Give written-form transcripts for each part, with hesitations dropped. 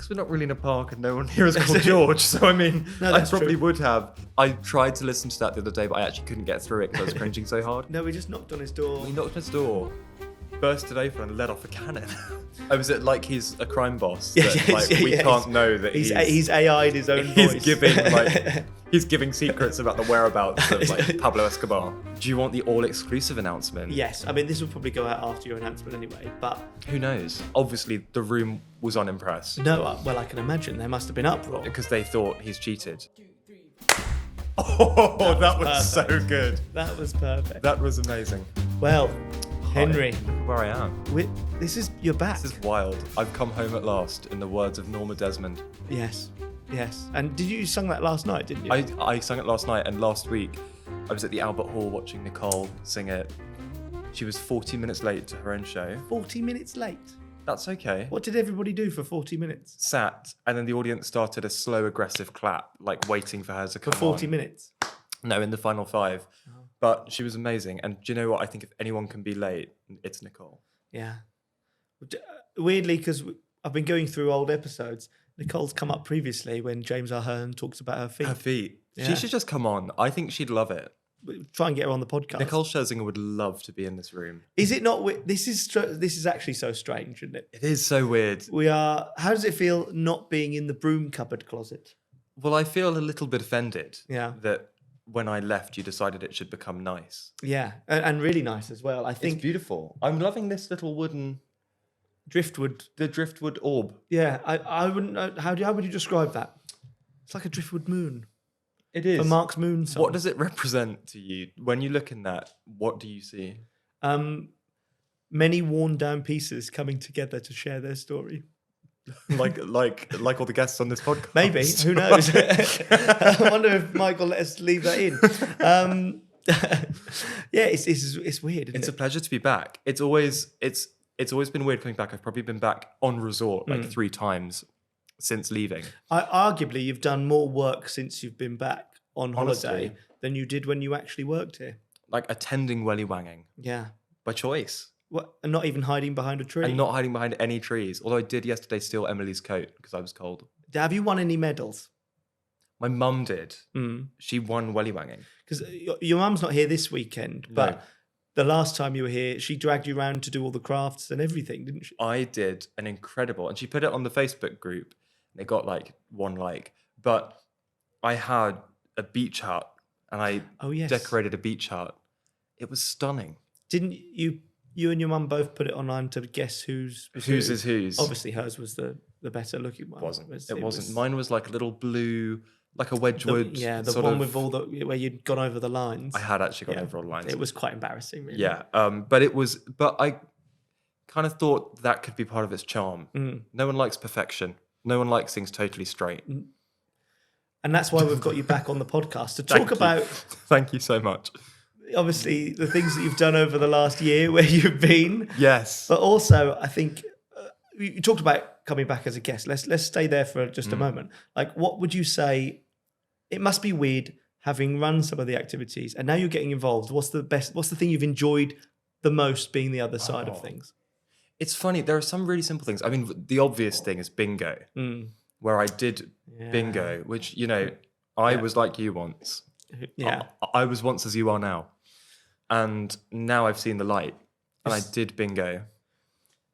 because we're not really in a park and no one here is called George. So, I mean, No, I that's probably true. would have. I tried to listen to that the other day, but I actually couldn't get through it because I was cringing so hard. No, we just knocked on his door. We knocked on his door, bursted open and let off a cannon. Oh, was it like he's a crime boss? Yeah, That, yes, like, we yeah, can't know that he's AI'd his own he's voice. he's giving secrets about the whereabouts of like Pablo Escobar. Do you want the all-exclusive announcement? Yes, I mean, this will probably go out after your announcement anyway, but... Who knows? Obviously, the room was unimpressed. No, well, I can imagine. There must have been uproar. Because they thought he's cheated. Oh, that was so good. That was perfect. That was amazing. Well, Henry, Where I am. you're back. This is wild. I've come home at last, in the words of Norma Desmond. Yes. And you sung that last night, didn't you? I sang it last night, and last week I was at the Albert Hall watching Nicole sing it. She was 40 minutes late to her own show. 40 minutes late. That's okay. What did everybody do for 40 minutes? Sat, and then the audience started a slow, aggressive clap, like waiting for her to come For 40 on. minutes? No, in the final 5. Oh. But she was amazing. And do you know what? I think if anyone can be late, it's Nicole. Yeah. Weirdly, because I've been going through old episodes, Nicole's come up previously when James Ahern talks about her feet. Her feet. Yeah. She should just come on. I think she'd love it. Try and get her on the podcast. Nicole Scherzinger would love to be in this room. Is it not? This is actually so strange, isn't it? It is so weird. How does it feel not being in the broom cupboard closet? Well, I feel a little bit offended Yeah. that when I left, you decided it should become nice. Yeah, and really nice as well. I It's think beautiful. I'm loving this little wooden, the driftwood orb. Yeah, I wouldn't know. How would you describe that? It's like a driftwood moon. It is. A Mark's Moon song. What does it represent to you? When you look in that, what do you see? Many worn down pieces coming together to share their story. like all the guests on this podcast. Maybe. Who knows? I wonder if Mike will let us leave that in. Yeah, it's weird. Isn't It's it? a pleasure to be back. It's always been weird coming back. I've probably been back on resort like 3 times since leaving. Arguably, you've done more work since you've been back on holiday Honestly. than you did when you actually worked here. Like attending Welly Wanging Yeah. by choice. What? And not even hiding behind a tree. And not hiding behind any trees. Although I did yesterday steal Emily's coat because I was cold. Have you won any medals? My mum did. She won Welly Wanging. Because your mum's not here this weekend, but the last time you were here, she dragged you around to do all the crafts and everything, didn't she? I did an incredible, and she put it on the Facebook group. And it got like 1 like, but I had a beach hut, and I decorated a beach hut. It was stunning. Didn't you and your mum both put it online to guess whose Is whose? Obviously, hers was the better looking one. It wasn't. Mine was like a little blue, like a Wedgwood. The sort one of, with all where you'd gone over the lines. I had actually gone over all the lines. It was quite embarrassing, really. Yeah, but I kind of thought that could be part of its charm. No one likes perfection. No one likes things totally straight. And that's why we've got you back on the podcast to talk about. Thank you so much. Obviously, the things that you've done over the last year where you've been. Yes. But also, I think you talked about coming back as a guest. Let's stay there for just a moment. Like, what would you say? It must be weird having run some of the activities and now you're getting involved. What's the thing you've enjoyed the most being the other side of things? It's funny. There are some really simple things. I mean, the obvious thing is bingo, where I did bingo, which, I was like you once. Yeah. I was once as you are now. And now I've seen the light. And I did bingo.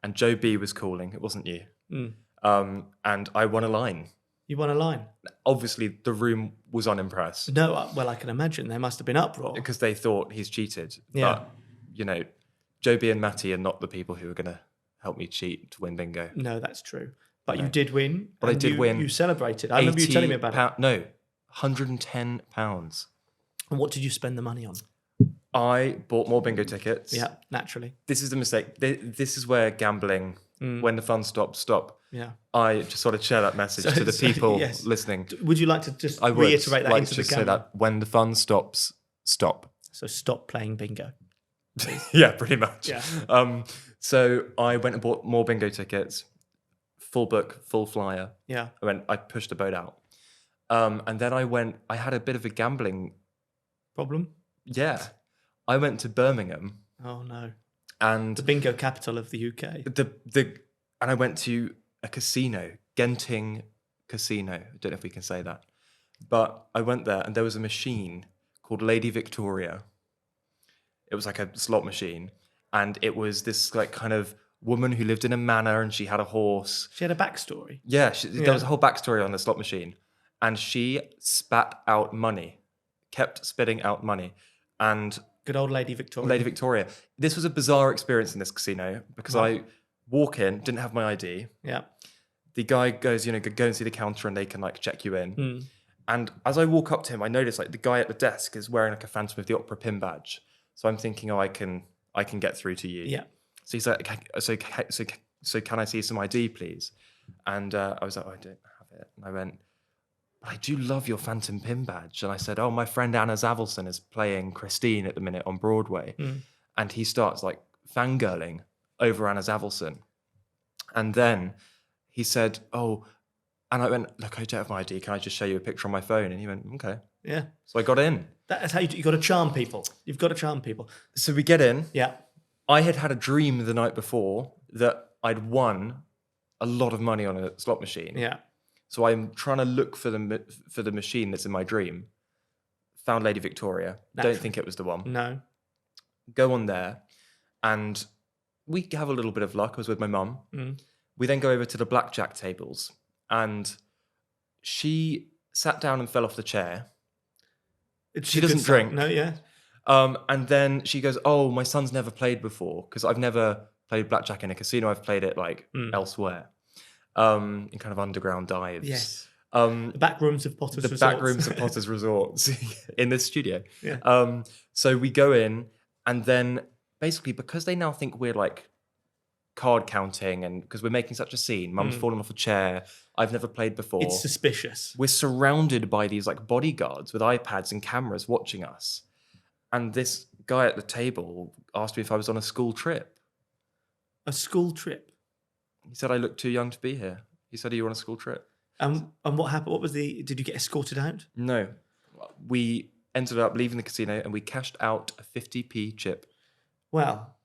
And Joe B was calling. It wasn't you. And I won a line. You won a line? Obviously, the room was unimpressed. No, well, I can imagine. There must have been uproar. Because they thought he's cheated. Yeah. But, Joe B and Matty are not the people who are going to help me cheat to win bingo. No, that's true. But you did win. But I did win. You celebrated. I remember you telling me about it. No, £110. And what did you spend the money on? I bought more bingo tickets. Yeah, naturally. This is the mistake. This is where gambling, when the fun stops, stop. Yeah. I just sort of share that message to the people yes. listening. Would you like to just I would reiterate that like into to the just camera? say that when the fun stops, stop. So stop playing bingo. Yeah, pretty much. Yeah. So I went and bought more bingo tickets, full book, full flyer. Yeah. I pushed the boat out. And then I had a bit of a gambling problem. Yeah. I went to Birmingham. Oh no. And the bingo capital of the UK. And I went to a casino Genting Casino. I don't know if we can say that. But I went there and there was a machine called Lady Victoria. It was like a slot machine. And it was this like kind of woman who lived in a manor and she had a horse. She had a backstory. Yeah, there was a whole backstory on the slot machine. And she spat out money, kept spitting out money. And good old Lady Victoria. Lady Victoria. This was a bizarre experience in this casino because I walk in, didn't have my ID. Yeah. The guy goes, go and see the counter and they can like check you in. And as I walk up to him, I notice like the guy at the desk is wearing like a Phantom of the Opera pin badge. So I'm thinking, I can get through to you. Yeah. So he's like, so can I see some ID, please? And I was like, I don't have it. And I went, I do love your Phantom pin badge. And I said, my friend Anna Zavelson is playing Christine at the minute on Broadway. And he starts like fangirling over Anna Zavelson. And then he said, and I went, look, I don't have my ID. Can I just show you a picture on my phone? And he went, okay. Yeah. So I got in. That's how you got to charm people. You've got to charm people. So we get in. Yeah. I had a dream the night before that I'd won a lot of money on a slot machine. Yeah. So I'm trying to look for the machine that's in my dream. Found Lady Victoria. Don't think it was the one. No. Go on there. And we have a little bit of luck. I was with my mum. We then go over to the blackjack tables. And she sat down and fell off the chair. She doesn't drink. No, yeah. And then she goes, my son's never played before because I've never played blackjack in a casino. I've played it like elsewhere, in kind of underground dives. Yes. The back rooms of Potter's Resorts. The back rooms of Potter's Resorts in this studio. Yeah. So we go in and then basically because they now think we're like card counting and because we're making such a scene, mum's fallen off a chair, I've never played before. It's suspicious. We're surrounded by these like bodyguards with iPads and cameras watching us. And this guy at the table asked me if I was on a school trip. A school trip? He said I looked too young to be here. He said, are you on a school trip? And what happened? Did you get escorted out? No. We ended up leaving the casino and we cashed out a 50p chip. Well,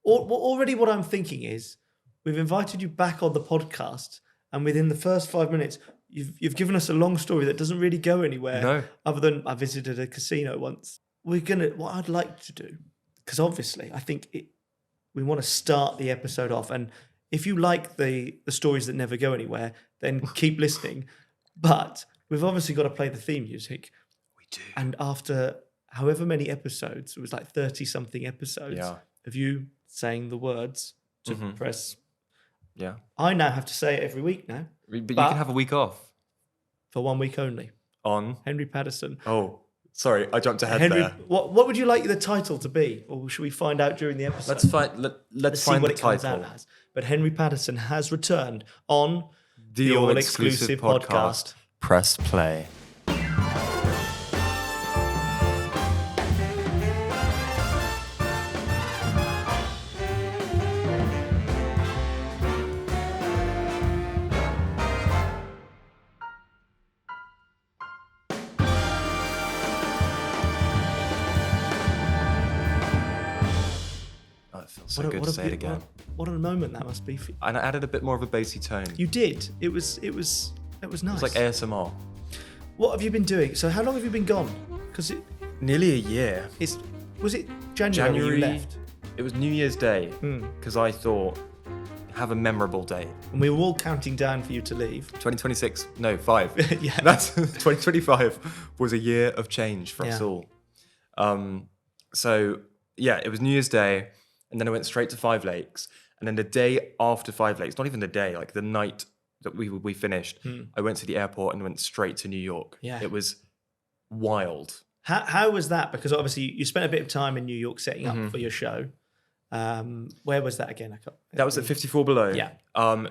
already what I'm thinking is we've invited you back on the podcast and within the first 5 minutes, you've given us a long story that doesn't really go anywhere. No. Other than I visited a casino once. What I'd like to do, because obviously I think we want to start the episode off. And if you like the stories that never go anywhere, then keep listening. But we've obviously got to play the theme music. We do. And after however many episodes, it was like 30 something episodes of you saying the words to press. Yeah. I now have to say it every week now. But you can have a week off. For 1 week only. On? Henry Patterson. Oh, sorry, I jumped ahead there. What would you like the title to be? Or should we find out during the episode? Let's find what the it comes title. out as. But Henry Patterson has returned on the all-exclusive podcast. Press play. So good to say it again. What a moment that must be for you. And I added a bit more of a bassy tone. You did. It was nice. It was like ASMR. What have you been doing? So how long have you been gone? Because nearly a year. Was it January you left? It was New Year's Day because I thought have a memorable day. And we were all counting down for you to leave. 2026, no, 5. Yeah. That's 2025 was a year of change for us all. So yeah, it was New Year's Day. And then I went straight to Five Lakes. And then the day after Five Lakes, not even the day, like the night that we finished, I went to the airport and went straight to New York. Yeah. It was wild. How was that? Because obviously you spent a bit of time in New York setting up for your show. Where was that again? That was at 54 Below. Yeah.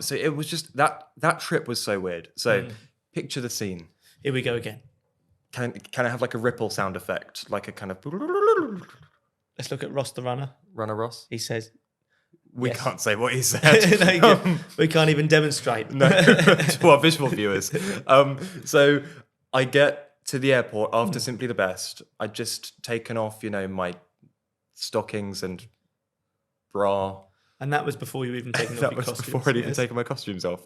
So it was just that trip was so weird. So picture the scene. Here we go again. Can I have like a ripple sound effect? Like a kind of... Let's look at Ross the runner. Runner Ross? He says... We can't say what he said. No, we can't even demonstrate. No, to our visual viewers. So I get to the airport after Simply the Best. I'd just taken off, my stockings and bra. And that was before you even taken off That your was costumes. before I'd even taken my costumes off.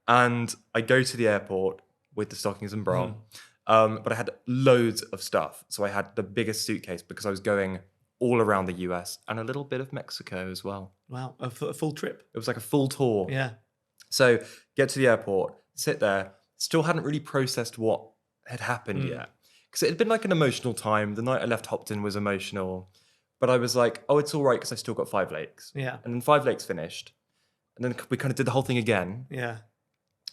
And I go to the airport with the stockings and bra. But I had loads of stuff. So I had the biggest suitcase because I was going all around the US and a little bit of Mexico as well. Wow, a full trip. It was like a full tour. Yeah. So get to the airport, sit there, still hadn't really processed what had happened yet. Because it had been like an emotional time. The night I left Hopton was emotional. But I was like, oh, it's all right because I still got 5 Lakes. Yeah. And then 5 Lakes finished. And then we kind of did the whole thing again. Yeah.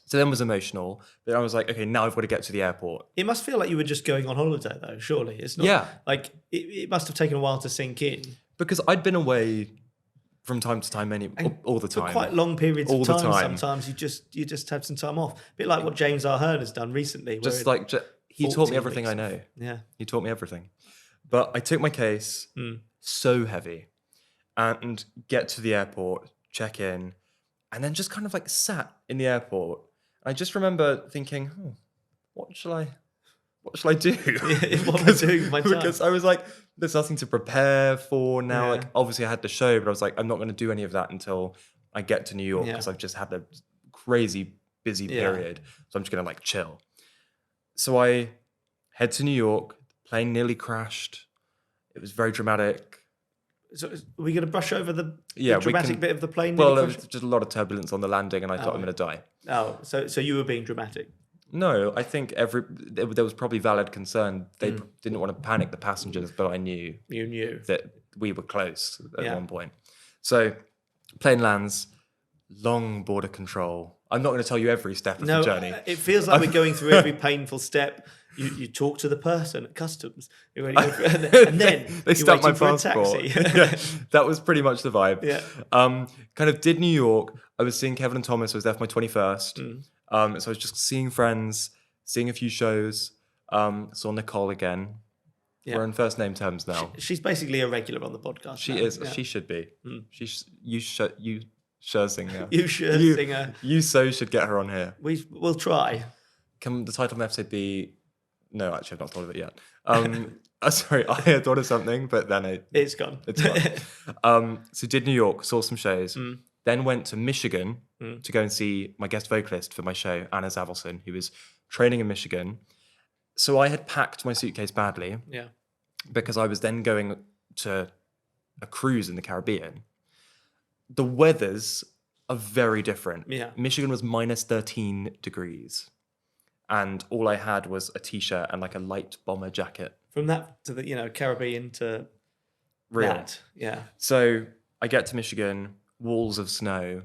So then it was emotional. But I was like, okay, now I've got to get to the airport. It must feel like you were just going on holiday, though, surely. It's not like it must have taken a while to sink in. Because I'd been away from time to time, all the time. For quite long periods all of the time. Sometimes you just have some time off. A bit like what James R. Hearn has done recently. He taught me everything I know. Yeah. He taught me everything. But I took my case, so heavy, and get to the airport, check in, and then just kind of like sat in the airport. I just remember thinking, what shall I do? What am I doing with my time? Because I was like, there's nothing to prepare for now. Yeah. Like, obviously I had the show, but I was like, I'm not going to do any of that until I get to New York because I've just had a crazy busy period. So I'm just going to like chill. So I head to New York, plane nearly crashed. It was very dramatic. So are we going to brush over the Yeah, dramatic bit of the plane? Well, there was just a lot of turbulence on the landing, and I thought I'm going to die. Oh, so you were being dramatic? No, I think there was probably valid concern. They didn't want to panic the passengers, but I knew You knew. that we were close at one point. So plane lands, long border control. I'm not going to tell you every step of the journey. It feels like we're going through every painful step. You talk to the person at customs, and then they stamp my for passport. a taxi. That was pretty much the vibe. Yeah. Kind of did New York. I was seeing Kevin and Thomas. I was there for my 21st. So I was just seeing friends, seeing a few shows. Saw Nicole again. Yeah. We're on first name terms now. She's basically a regular on the podcast. She is. Yeah. She should be. You Scherzinger. You Scherzinger. You so should get her on here. We'll try. Can the title of the episode be? No, actually, I've not thought of it yet. Sorry, I had thought of something, but then it's gone. It's gone. So did New York, saw some shows, then went to Michigan to go and see my guest vocalist for my show, Anna Zavelson, who was training in Michigan. So I had packed my suitcase badly, because I was then going to a cruise in the Caribbean. The weathers are very different. Yeah. Michigan was minus 13 degrees. And all I had was a t-shirt and like a light bomber jacket. From that to the Caribbean to real. That, yeah. So I get to Michigan, walls of snow.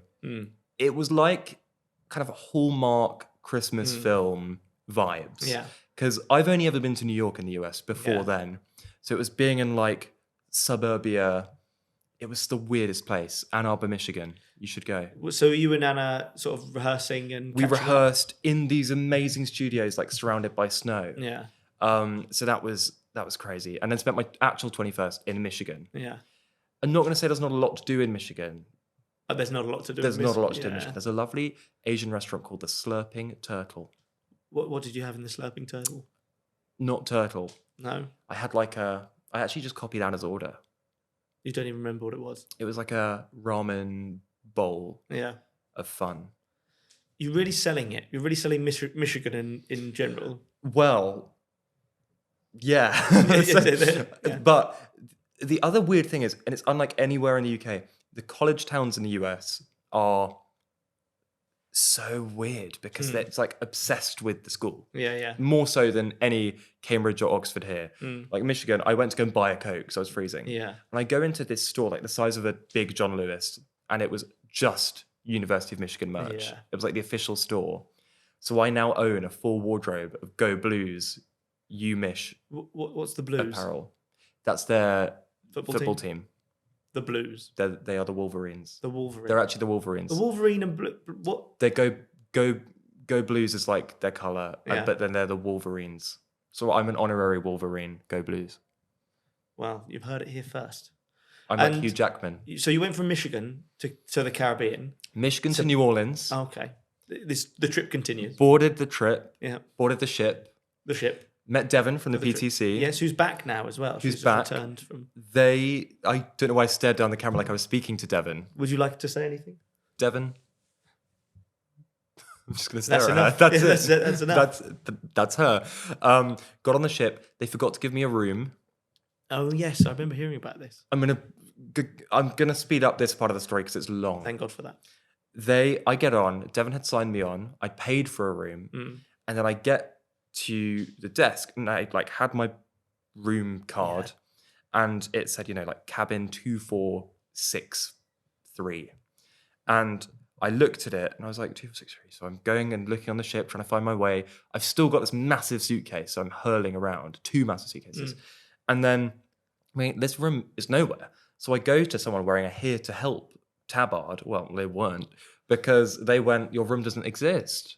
It was like kind of a Hallmark Christmas film vibes. Yeah. Because I've only ever been to New York in the US before then. So it was being in like suburbia. It was the weirdest place. Ann Arbor, Michigan. You should go. So you and Anna sort of rehearsing and we rehearsed in these amazing studios, like surrounded by snow. Yeah. So that was crazy. And then spent my actual 21st in Michigan. Yeah. I'm not going to say there's not a lot to do in Michigan. Oh, there's not a lot to do. There's not a lot to do in Michigan. There's a lovely Asian restaurant called the Slurping Turtle. What did you have in the Slurping Turtle? Not turtle. No. I had I actually just copied Anna's order. You don't even remember what it was? It was like a ramen bowl of fun. You're really selling it. You're really selling Michigan in general. Well, yeah. But the other weird thing is, and it's unlike anywhere in the UK, the college towns in the US are so weird because it's like obsessed with the school. Yeah. More so than any Cambridge or Oxford here. Like Michigan, I went to go and buy a Coke because I was freezing. Yeah. And I go into this store like the size of a big John Lewis, and it was just University of Michigan merch. Yeah. It was like the official store. So I now own a full wardrobe of Go Blues, UMich What's the Blues? apparel. That's their football team. The Blues. They are the Wolverines. The Wolverines. They're actually the Wolverines. The Wolverine and Blue. What? They Go Blues is like their color, but then they're the Wolverines. So I'm an honorary Wolverine. Go Blues. Well, you've heard it here first. I'm like Hugh Jackman. So you went from Michigan to the Caribbean. Michigan to New Orleans. Okay. The trip continues. Boarded the trip. Yeah. Boarded the ship. The ship. Met Devon from the PTC. Yes, who's back now as well. Who's back. Returned from... I don't know why I stared down the camera like I was speaking to Devon. Would you like to say anything? Devon? I'm just going to stare at her. That's enough. That's her. Got on the ship. They forgot to give me a room. Oh, yes. I remember hearing about this. I'm gonna speed up this part of the story because it's long. Thank God for that. I get on. Devon had signed me on. I paid for a room, and then I get to the desk, and I had my room card, and it said, cabin 2463, and I looked at it, and I was like 2463. So I'm going and looking on the ship, trying to find my way. I've still got this massive suitcase, so I'm hurling around 2 massive suitcases, and then this room is nowhere. So I go to someone wearing a Here to Help tabard. Well, they weren't, because they went, your room doesn't exist.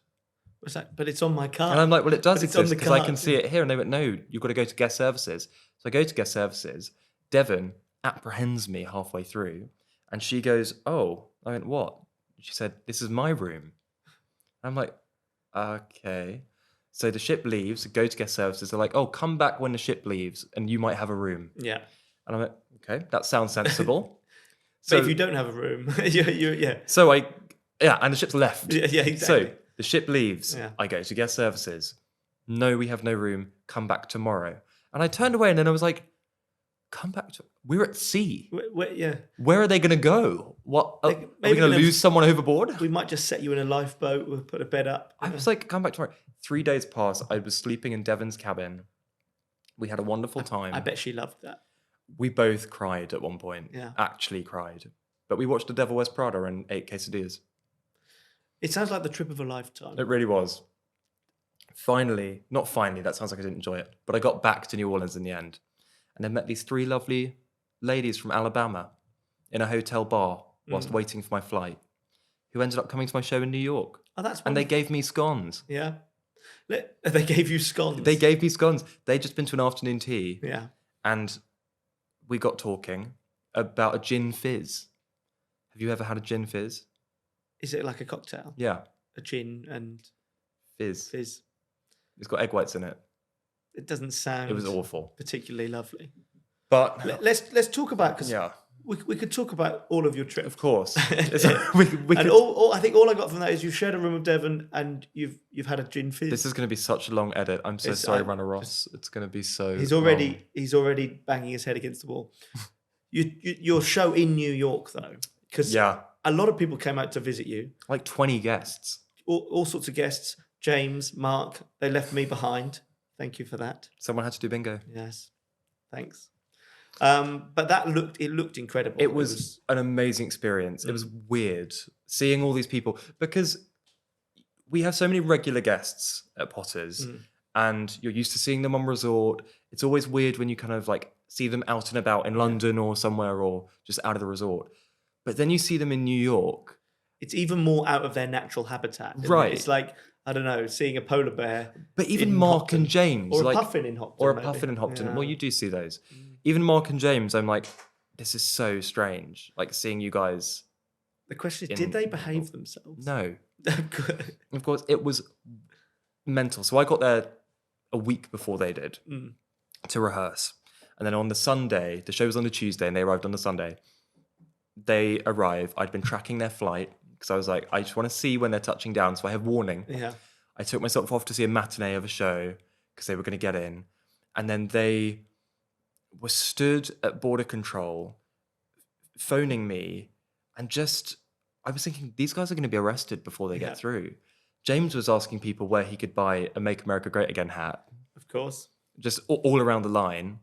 What's that? But it's on my card. And I'm like, well, it does exist because I can see it here. And they went, no, you've got to go to guest services. So I go to guest services. Devon apprehends me halfway through. And she goes, oh. I went, what? She said, this is my room. And I'm like, okay. So the ship leaves, go to guest services. They're like, oh, come back when the ship leaves and you might have a room. Yeah. And I'm like, okay, that sounds sensible. So if you don't have a room, yeah. So and the ship's left. Yeah, exactly. So the ship leaves. Yeah. I go to guest services. No, we have no room. Come back tomorrow. And I turned away and then I was like, come back to... We're at sea. Where are they going to go? What? Are we going to lose someone overboard? We might just set you in a lifeboat. We'll put a bed up. I was like, come back tomorrow. 3 days passed. I was sleeping in Devon's cabin. We had a wonderful time. I bet she loved that. We both cried at one point. Yeah. Actually cried. But we watched The Devil Wears Prada and ate quesadillas. It sounds like the trip of a lifetime. It really was. Not finally, that sounds like I didn't enjoy it. But I got back to New Orleans in the end. And I met these 3 lovely ladies from Alabama in a hotel bar whilst waiting for my flight, who ended up coming to my show in New York. Oh, that's wonderful. And they gave me scones. Yeah. They gave you scones? They gave me scones. They'd just been to an afternoon tea. Yeah. And we got talking about a gin fizz. Have you ever had a gin fizz? Is it like a cocktail? Yeah. A gin and... Fizz. It's got egg whites in it. It doesn't sound... It was awful. Particularly lovely. But... Let's talk about... Cause we could talk about all of your trips. Of course. I think all I got from that is you shared a room with Devon and you've had a gin fizz. This is going to be such a long edit. I'm so sorry, Runner Ross. It's going to be so He's already banging his head against the wall. Your show in New York, though, because a lot of people came out to visit you. Like 20 guests. All sorts of guests. James, Mark, they left me behind. Thank you for that. Someone had to do bingo. Yes. Thanks. But it looked incredible. It was an amazing experience. It was weird seeing all these people because we have so many regular guests at Potter's and you're used to seeing them on resort. It's always weird when you kind of see them out and about in London or somewhere or just out of the resort. But then you see them in New York. It's even more out of their natural habitat. Right. It's like, I don't know, seeing a polar bear. But even Mark Hopton, and James. Or a puffin in Hopton. Or a puffin in Hopton. Yeah. Well, you do see those. Even Mark and James, I'm like, this is so strange. Seeing you guys. The question is, did they behave themselves? No. Of course, it was mental. So I got there a week before they did to rehearse. And then on the Sunday, the show was on the Tuesday and they arrived on the Sunday. They arrived. I'd been tracking their flight because I was like, I just want to see when they're touching down. So I have warning. Yeah. I took myself off to see a matinee of a show because they were going to get in. And then they were stood at border control phoning me and I was thinking, these guys are going to be arrested before they get through. James was asking people where he could buy a Make America Great Again hat. Of course. Just all around the line.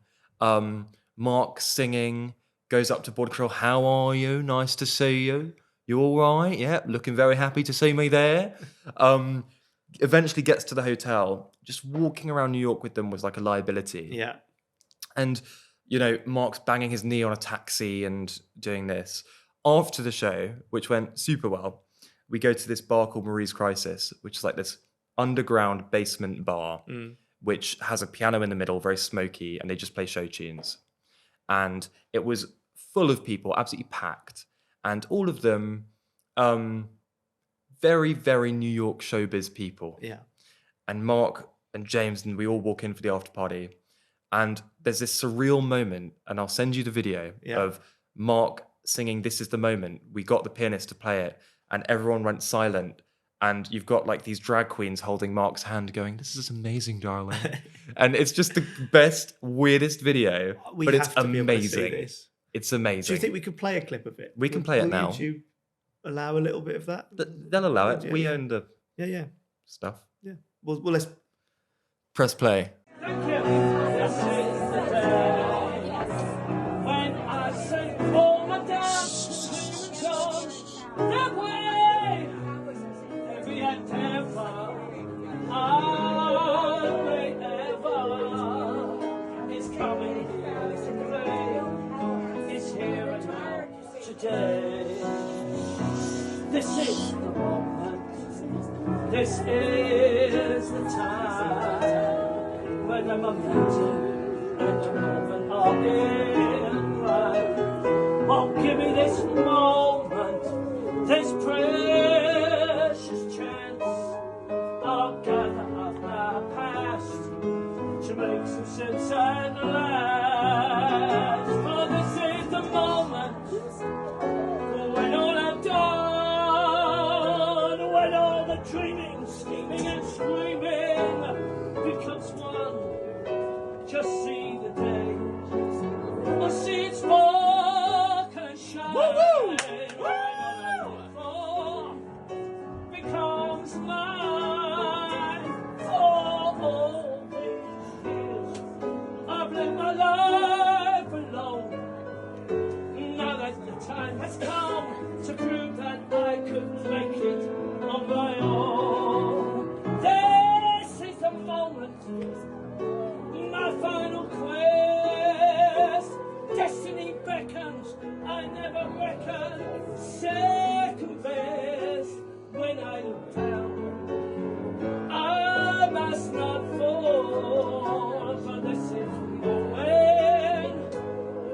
Mark singing, goes up to border control. How are you? Nice to see you. You all right? Yeah, looking very happy to see me there. Eventually gets to the hotel. Just walking around New York with them was like a liability. Yeah. And, Mark's banging his knee on a taxi and doing this. After the show, which went super well, we go to this bar called Marie's Crisis, which is like this underground basement bar, which has a piano in the middle, very smoky, and they just play show tunes. And it was full of people, absolutely packed. And all of them, very, very New York showbiz people. Yeah. And Mark and James, and we all walk in for the after party. And there's this surreal moment, and I'll send you the video of Mark singing "This Is the Moment." We got the pianist to play it, and everyone went silent. And you've got like these drag queens holding Mark's hand going, "This is amazing, darling." And it's just the best, weirdest video, but it's amazing. It's amazing. Do you think we could play a clip of it? We can play it now. Would you allow a little bit of that? They'll allow it. We own the stuff. Yeah. Well, let's press play. Thank you. This is the day when I say, "Oh, my dad, that way." Every endeavor, ever is coming to play. It's here and now today. This is the moment. This is the time when the momentum and the movement are in right. Oh, give me this moment, this precious chance. I'll gather up my past to make some sense and last. For this is the moment when all I've done, when all the dreaming, scheming and screaming becomes one. Just see the day, or see it spark and shine. Woo-woo! Becomes mine. All these years I've lived my life alone. Now that the time has come to prove that I could make it on my own. This is the moment, my final quest. Destiny beckons, I never reckon. Second best, when I look down, I must not fall. For this is the moment,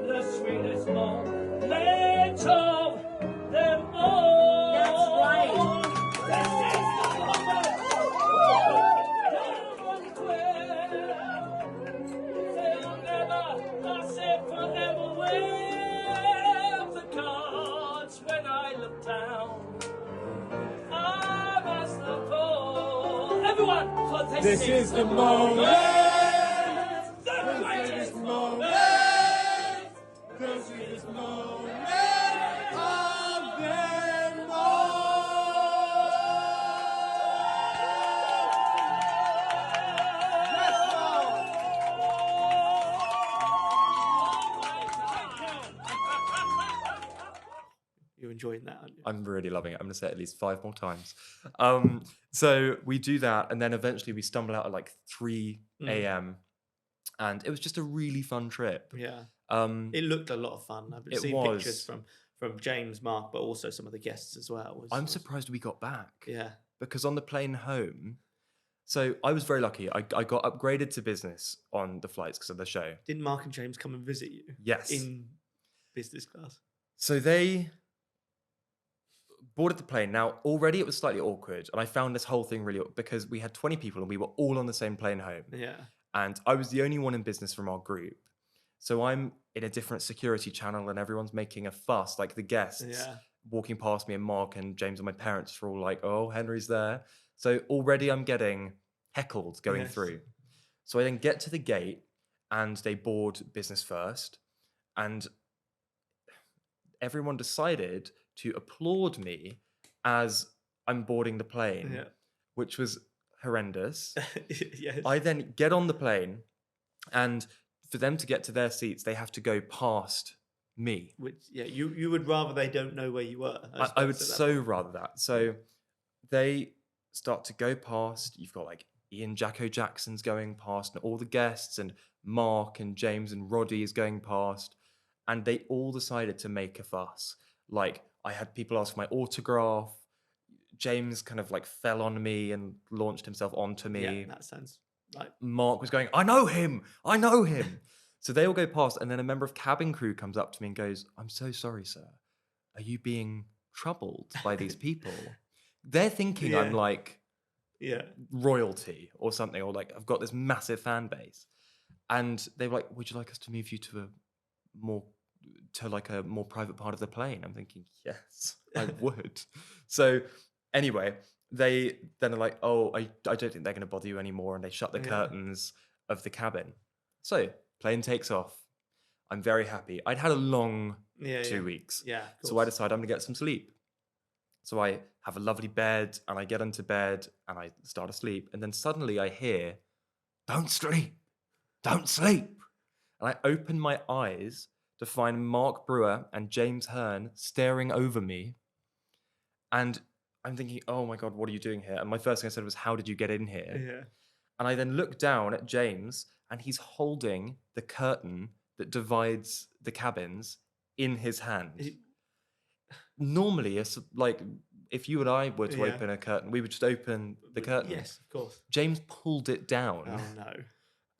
the sweetest moment of them all. That's right. This is the moment. I said forever wave the cards when I look down. I must not fall. Everyone, for this is the moment. The greatest moment. The sweetest moment of them all. You're enjoying that, aren't you? I'm really loving it. I'm going to say it at least 5 more times. So we do that, and then eventually we stumble out at like 3 a.m. And it was just a really fun trip. Yeah. It looked a lot of fun. I've seen pictures from James, Mark, but also some of the guests as well. I'm surprised we got back. Yeah. Because on the plane home, so I was very lucky. I got upgraded to business on the flights because of the show. Didn't Mark and James come and visit you? Yes. In business class. So they boarded the plane. Now, already it was slightly awkward. And I found this whole thing really awkward because we had 20 people and we were all on the same plane home. Yeah. And I was the only one in business from our group. So I'm in a different security channel and everyone's making a fuss. Like the guests walking past me, and Mark and James and my parents were all like, "Oh, Henry's there." So already I'm getting heckled going through. So I then get to the gate and they board business first. And everyone decided to applaud me as I'm boarding the plane, which was horrendous. Yes. I then get on the plane, and for them to get to their seats, they have to go past me. Which, you would rather they don't know where you were. I would so rather that. So they start to go past. You've got like Ian Jacko Jackson's going past, and all the guests, and Mark and James and Roddy is going past, and they all decided to make a fuss. Like, I had people ask for my autograph. James kind of like fell on me and launched himself onto me. Yeah, that sounds like Mark was going, I know him. So they all go past, and then a member of cabin crew comes up to me and goes, "I'm so sorry, sir. Are you being troubled by these people?" They're thinking I'm like royalty or something, or like I've got this massive fan base. And they were like, would you like us to move you to a more private part of the plane? I'm thinking, yes, I would. So anyway, they then are like, oh, I don't think they're going to bother you anymore. And they shut the curtains of the cabin. So plane takes off. I'm very happy. I'd had a long 2 weeks. Yeah. So I decide I'm going to get some sleep. So I have a lovely bed and I get into bed and I start to sleep. And then suddenly I hear, don't sleep. Don't sleep. And I open my eyes to find Mark Brewer and James Hearn staring over me. And I'm thinking, oh my God, what are you doing here? And my first thing I said was, how did you get in here? Yeah. And I then look down at James and he's holding the curtain that divides the cabins in his hand. Normally, it's like if you and I were to open a curtain, we would just open the curtain. Yes, of course. James pulled it down. Oh no.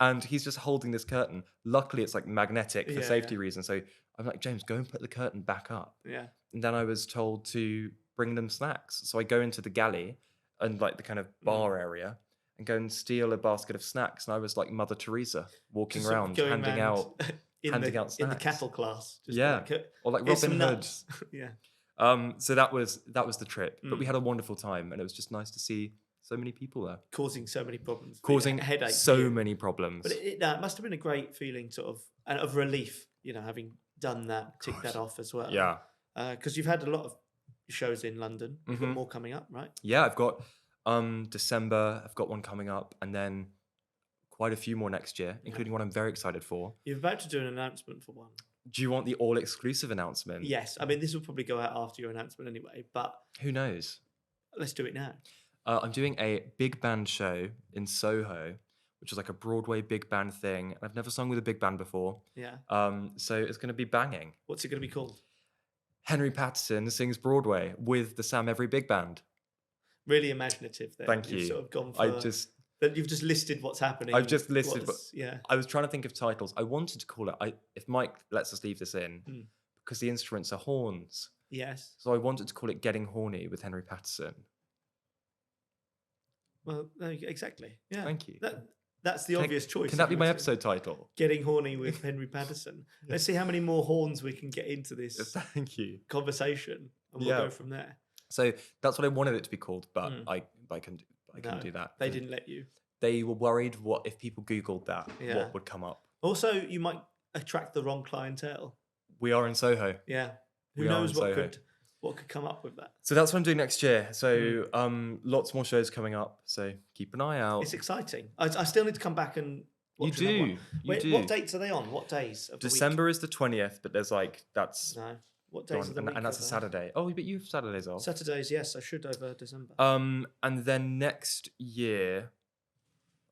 And he's just holding this curtain. Luckily, it's like magnetic for safety reasons. So I'm like, James, go and put the curtain back up. Yeah. And then I was told to bring them snacks. So I go into the galley and like the kind of bar area and go and steal a basket of snacks. And I was like Mother Teresa walking Just around, handing out snacks. In the cattle class. Just or like Robin Hood. Yeah. So that was the trip. But we had a wonderful time and it was just nice to see so many people there. Causing so many problems. Causing headaches. So many problems. But it must have been a great feeling and of relief, having done that, tick that off as well. Yeah. Because you've had a lot of shows in London. You've got more coming up, right? Yeah, I've got December, I've got one coming up, and then quite a few more next year, including one I'm very excited for. You're about to do an announcement for one. Do you want the all-exclusive announcement? Yes. I mean, this will probably go out after your announcement anyway, but... Who knows? Let's do it now. I'm doing a big band show in Soho, which is like a Broadway big band thing. I've never sung with a big band before. Yeah. So it's going to be banging. What's it going to be called? Henry Patterson sings Broadway with the Sam Every Big Band. Really imaginative there. Thank you. You've sort of gone for... You've just listed what's happening. I've just listed... I was trying to think of titles. I wanted to call it... if Mike lets us leave this in, because the instruments are horns. Yes. So I wanted to call it Getting Horny with Henry Patterson. Well, exactly. Yeah. Thank you. That's the obvious choice. Can that be my episode title? Getting Horny with Henry Patterson. Let's see how many more horns we can get into this conversation, and we'll go from there. So that's what I wanted it to be called, but I couldn't do that. They didn't let you. They were worried what if people Googled that, what would come up. Also, you might attract the wrong clientele. We are in Soho. Yeah. Who knows what could come up with that? So that's what I'm doing next year. So lots more shows coming up. So keep an eye out. It's exciting. I still need to come back and watch you do. What dates are they on? What days of the December week? is the 20th, but there's that's... No. What days of the week? And that's a Saturday. Oh, but you have Saturdays off. Saturdays, yes. I should over December. And then next year,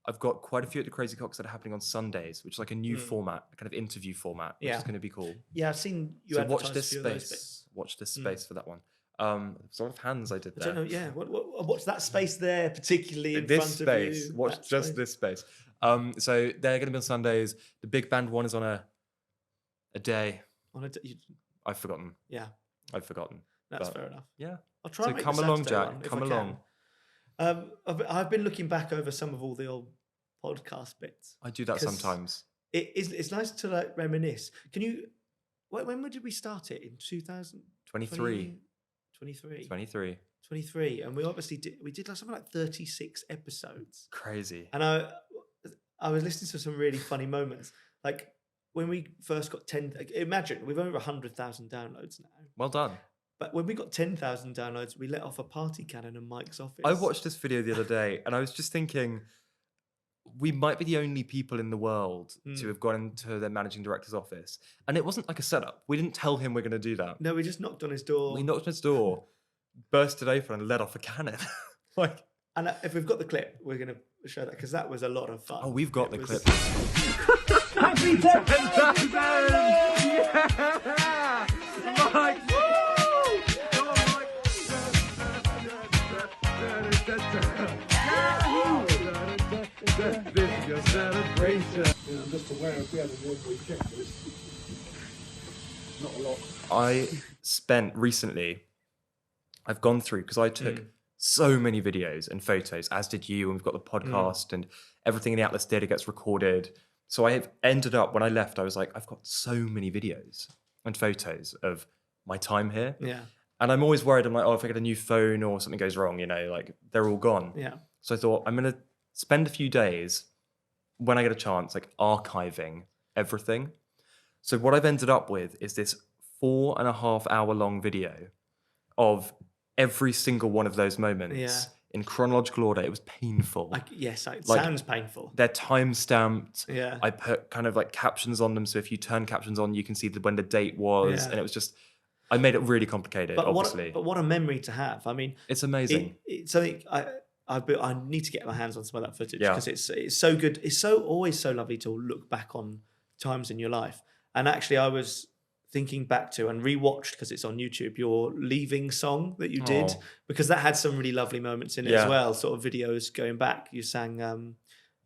I've got quite a few at the Crazy Cocks that are happening on Sundays, which is like a new format, a kind of interview format, which is going to be cool. Yeah, I've seen you advertise a few of those bits. Watch this space for that one. There's a lot of hands I did there. I don't know, yeah. What's that space there, particularly in front of you? Watch just this space. So they're going to be on Sundays. The big band one is on a day. I've forgotten. Yeah. I've forgotten. That's fair enough. Yeah. I'll try and make come along, Jack. Come along. I've been looking back over some of all the old podcast bits. I do that sometimes. It's nice to reminisce. Can you... When did we start it? In 2023. 23. And we obviously did something like 36 episodes. Crazy. And I was listening to some really funny moments. Like when we first got 10, imagine we've over 100,000 downloads now. Well done. But when we got 10,000 downloads, we let off a party cannon in Mike's office. I watched this video the other day and I was just thinking, we might be the only people in the world to have gone into their managing director's office. And it wasn't like a setup. We didn't tell him we're going to do that. No, we just knocked on his door. We knocked on his door, burst it open and let off a cannon. And if we've got the clip, we're going to show that because that was a lot of fun. Oh, we've got the clip. Happy 10,000! Yeah! Mike! This is your celebration. I'm just aware if we had a one-way checklist. Not a lot. I spent recently, I've gone through, because I took so many videos and photos, as did you, and we've got the podcast and everything in the Atlas Theatre gets recorded. So I have ended up, when I left, I was like, I've got so many videos and photos of my time here. Yeah. And I'm always worried, I'm like, oh, if I get a new phone or something goes wrong, like they're all gone. Yeah. So I thought I'm going to spend a few days when I get a chance, like archiving everything. So what I've ended up with is this 4.5 hour long video of every single one of those moments in chronological order. It was painful. It sounds painful. They're time stamped. Yeah. I put kind of like captions on them. So if you turn captions on, you can see when the date was. Yeah. And it was just, I made it really complicated, obviously. But what a memory to have. I mean, it's amazing. It's something I need to get my hands on some of that footage because it's so good. It's always so lovely to look back on times in your life. And actually, I was thinking back to and rewatched, because it's on YouTube, your leaving song that you did, because that had some really lovely moments in it as well. Sort of videos going back. You sang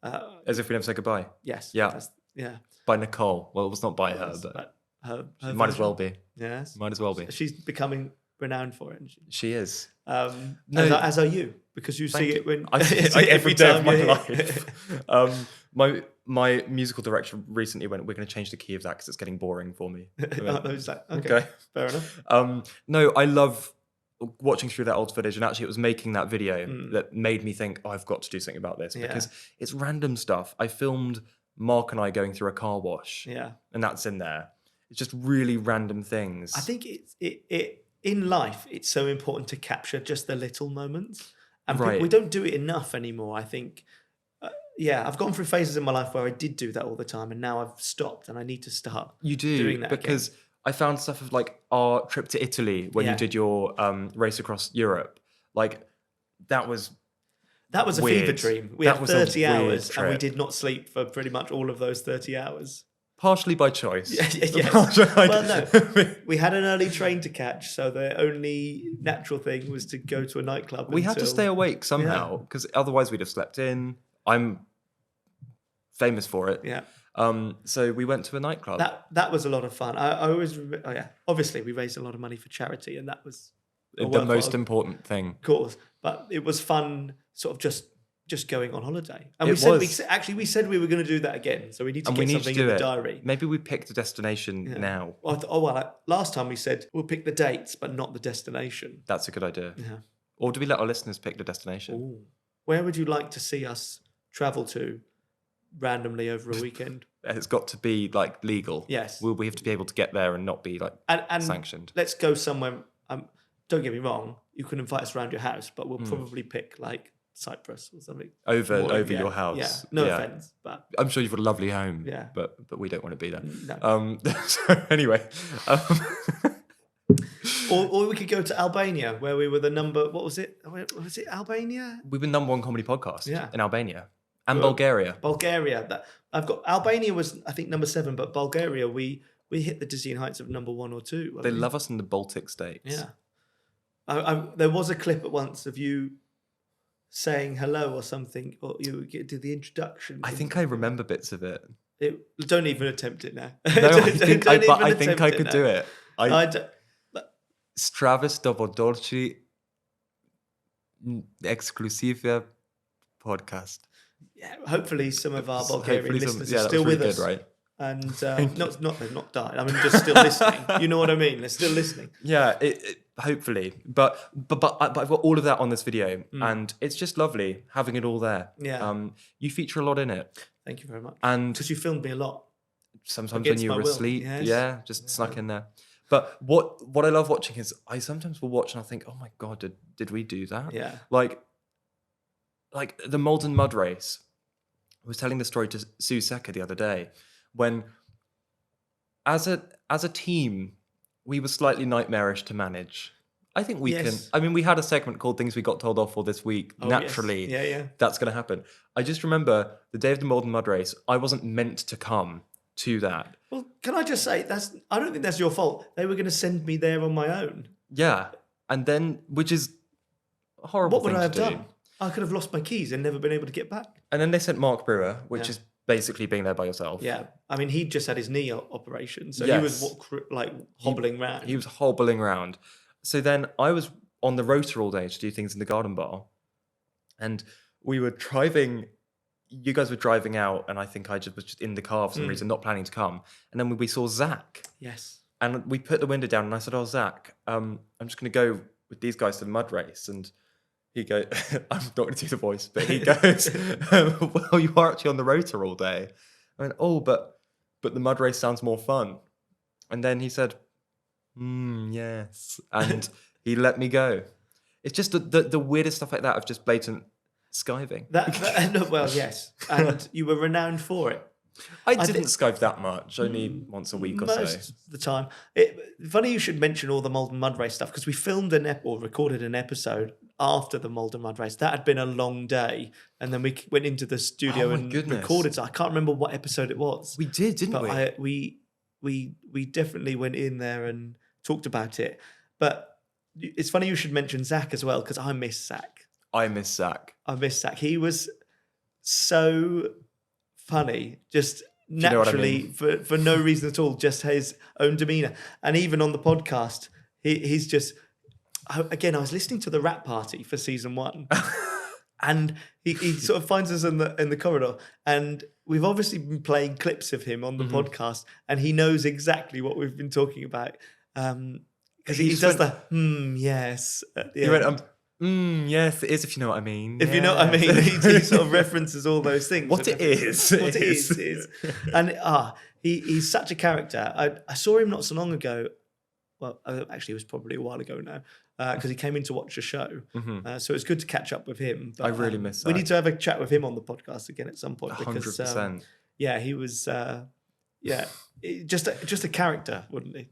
As If We Never Say Goodbye. Yes. Yeah. Yeah. By Nicole. Well, it was not by her, but her might as well be. Yes. Might as well be. She's becoming renowned for it, isn't she? She is. As are you, because you see it when I see it every day of my life. My musical director recently went, we're going to change the key of that because it's getting boring for me. Okay, fair enough. No, I love watching through that old footage, and actually it was making that video that made me think, I've got to do something about this, because it's random stuff. I filmed Mark and I going through a car wash, and that's in there. It's just really random things. I think it in life, it's so important to capture just the little moments, and we don't do it enough anymore. I think, I've gone through phases in my life where I did do that all the time, and now I've stopped, and I need to start. You do, doing that because again. I found stuff of like our trip to Italy when you did your race across Europe. Like that was a fever dream. We had 30 hours, trip. and we did not sleep for pretty much all of those 30 hours. Partially by choice. Yes. Well, no. We had an early train to catch, so the only natural thing was to go to a nightclub. We had to stay awake somehow, because otherwise we'd have slept in. I'm famous for it. Yeah. So we went to a nightclub. That was a lot of fun. I always remember, obviously we raised a lot of money for charity, and that was the most important thing. Of course. But it was fun, sort of just going on holiday. And we said we were going to do that again. So we need to get something in the diary. Maybe we picked a destination now. Last time we said we'll pick the dates, but not the destination. That's a good idea. Yeah. Or do we let our listeners pick the destination? Ooh. Where would you like to see us travel to randomly over a weekend? It's got to be like legal. Yes. We have to be able to get there and not be like and sanctioned. Let's go somewhere. Don't get me wrong. You can invite us around your house, but we'll probably pick like Cyprus or something over your house. Yeah, no offense, but I'm sure you've got a lovely home. Yeah, but we don't want to be there. No. So anyway, or we could go to Albania, where we were the number. What was it? Was it Albania? We were number one comedy podcast in Albania and Bulgaria. Albania was, I think, number 7, but Bulgaria we hit the dizzying heights of number 1 or 2. They love us in the Baltic states. Yeah. There was a clip at once of you saying hello or something, or you did the introduction. I think I remember bits of it. Don't even attempt it now. No, I think I could do it. Stravis Dobrodolci Exclusive podcast. Yeah, hopefully some of our Bulgarian listeners are still with us. Right? And they've not died. I mean, just still listening. You know what I mean? They're still listening. Yeah, hopefully. But I've got all of that on this video, and it's just lovely having it all there. Yeah. You feature a lot in it. Thank you very much. And because you filmed me a lot. Sometimes when you were asleep, just snuck in there. But what I love watching is I sometimes will watch and I'll think, oh my God, did we do that? Yeah. Like the Malden Mud Race. I was telling the story to Sue Secker the other day when, as a team, we were slightly nightmarish to manage. I think we can. I mean, we had a segment called "Things We Got Told Off For This Week." Oh, naturally, yes. that's going to happen. I just remember the day of the Malden Mud Race. I wasn't meant to come to that. Well, can I just say I don't think that's your fault. They were going to send me there on my own. Yeah, and then which is a horrible. What would thing I have to do. done? I could have lost my keys and never been able to get back. And then they sent Mark Brewer, which is basically being there by yourself. Yeah, I mean, he just had his knee operation, so he was hobbling around. He was hobbling around. So then I was on the rotor all day to do things in the garden bar. And we were driving, you guys were driving out, and I think I was just in the car for some reason, not planning to come. And then we saw Zach. Yes. And we put the window down, and I said, "Oh, Zach, I'm just going to go with these guys to the mud race." And he goes, I'm not going to do the voice, but he goes, "Well, you are actually on the rotor all day." I went, "Oh, but the mud race sounds more fun." And then he said, "Yes." And he let me go. It's just the weirdest stuff like that of just blatant skiving. Well, yes. And you were renowned for it. I didn't skive that much, only once a week or so. Most of the time. Funny you should mention all the Malden Mud Race stuff, because we filmed or recorded an episode after the Malden Mud Race. That had been a long day, and then we went into the studio and recorded. So I can't remember what episode it was. We did, didn't we? We definitely went in there and talked about it. But it's funny you should mention Zach as well, because I miss Zach. I miss Zach. He was so funny, just naturally, for no reason at all, just his own demeanour. And even on the podcast, he's just... Again, I was listening to the rap party for season 1, and he sort of finds us in the corridor, and we've obviously been playing clips of him on the podcast, and he knows exactly what we've been talking about. Because he does yes. He went, yes, it is, if you know what I mean. If you know what I mean, he sort of references all those things. What it is. And he's such a character. I saw him not so long ago. Well, actually, it was probably a while ago now, because he came in to watch a show. So it's good to catch up with him. But, I really miss that. We need to have a chat with him on the podcast again at some point. 100%. Yeah, he was... just a character, wouldn't he?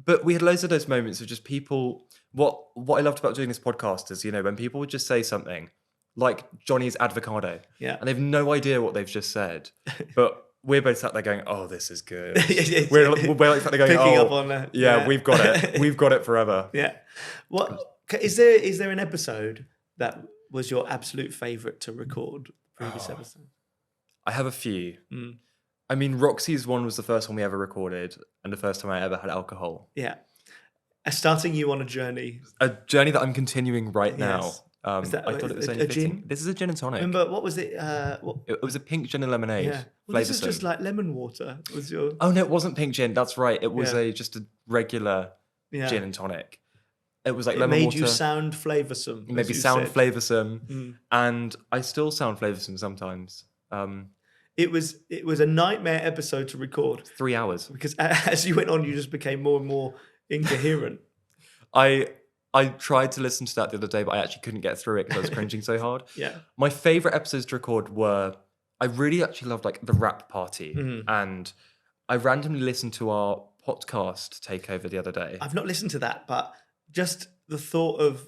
But we had loads of those moments of just people. What I loved about doing this podcast is, when people would just say something like Johnny's avocado, and they've no idea what they've just said, but we're both sat there going, "Oh, this is good." we're like sat there going, picking "Oh, up on that. We've got it. We've got it forever." Yeah. What is there an episode that was your absolute favourite to record? Previous episode. I have a few. I mean, Roxy's one was the first one we ever recorded, and the first time I ever had alcohol. Yeah. Starting you on a journey. A journey that I'm continuing right now. Yes. I thought it was only gin? This is a gin and tonic. Remember, what was it? It was a pink gin and lemonade. Yeah. Well, this is just like lemon water. Was your? Oh no, it wasn't pink gin. That's right. It was just a regular gin and tonic. It was like lemon water. It made you sound flavoursome. Maybe sound flavoursome, and I still sound flavoursome sometimes. It was a nightmare episode to record. 3 hours. Because as you went on, you just became more and more incoherent. I tried to listen to that the other day, but I actually couldn't get through it because I was cringing so hard. Yeah. My favourite episodes to record were, I really actually loved like the rap party. And I randomly listened to our podcast takeover the other day. I've not listened to that, but just the thought of...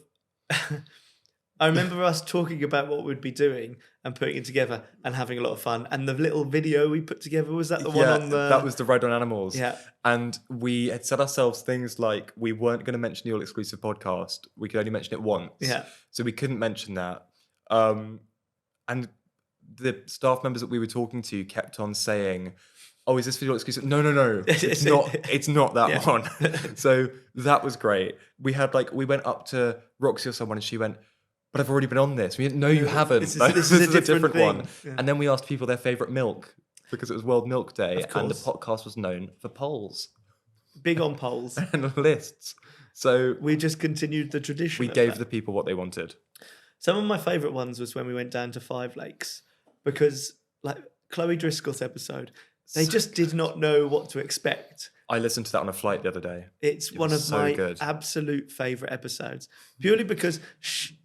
I remember us talking about what we'd be doing and putting it together and having a lot of fun. And the little video we put together, was that the one on the... that was the Ride on Animals. Yeah. And we had set ourselves things like we weren't going to mention the all-exclusive podcast. We could only mention it once. Yeah. So we couldn't mention that. And the staff members that we were talking to kept on saying, "Oh, is this video exclusive?" No. It's not that one. So that was great. We went up to Roxy or someone and she went, "But I've already been on this." We went, "No, you haven't. This is a different one." Yeah. And then we asked people their favourite milk because it was World Milk Day, and the podcast was known for polls. Big on polls. And lists. So we just continued the tradition. We gave the people what they wanted. Some of my favourite ones was when we went down to Five Lakes, because like Chloe Driscoll's episode, they just did not know what to expect. I listened to that on a flight the other day. It's one of my absolute favourite episodes, purely because she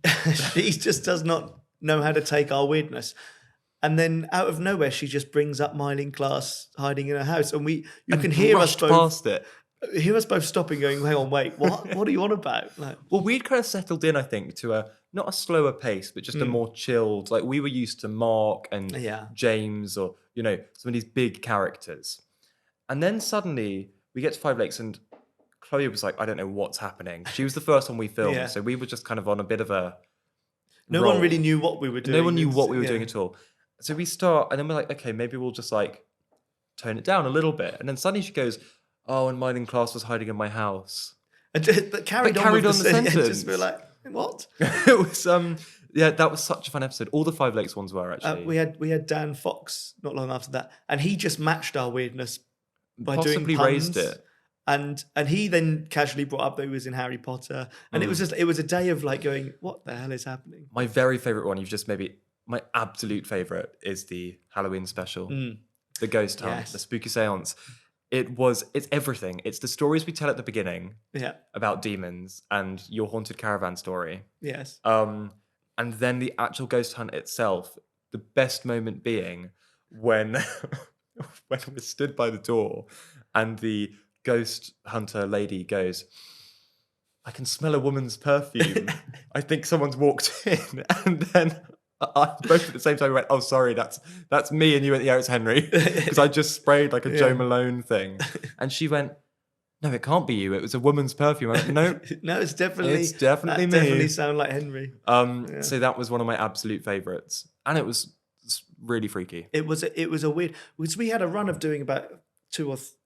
just does not know how to take our weirdness. And then out of nowhere, she just brings up Myling Class hiding in her house, and you can hear us both past it. Hear us both stopping, going, "Hang on, wait, what? What are you on about?" Like, well, we'd kind of settled in, I think, to not a slower pace, but just a more chilled. Like we were used to Mark and James, or some of these big characters. And then suddenly we get to Five Lakes and Chloe was like, "I don't know what's happening." She was the first one we filmed. So we were just kind of on a bit of a No one really knew what we were doing. No one knew what we were doing at all. So we start and then we're like, okay, maybe we'll just like tone it down a little bit. And then suddenly she goes, "Oh, and Myling Class was hiding in my house." But carried on the sentence. Just be like, what? It was that was such a fun episode. All the Five Lakes ones were actually. We had Dan Fox not long after that, and he just matched our weirdness by possibly doing puns. raised it. And he then casually brought up that he was in Harry Potter, and it was a day of like going, what the hell is happening? My very favorite one, my absolute favorite is the Halloween special, the ghost hunt, the spooky seance. It's everything. It's the stories we tell at the beginning, about demons and your haunted caravan story. Yes. And then the actual ghost hunt itself. The best moment being when we stood by the door, and the ghost hunter lady goes, I can smell a woman's perfume. I think someone's walked in. And then both at the same time we went, oh, sorry, that's me. And you went, yeah, it's Henry. Because I just sprayed like a Joe Malone thing. And she went, no, it can't be you. It was a woman's perfume. I went, no. No, it's definitely me. Definitely sound like Henry. So that was one of my absolute favourites. And it was really freaky. It was a weird, because we had a run of doing about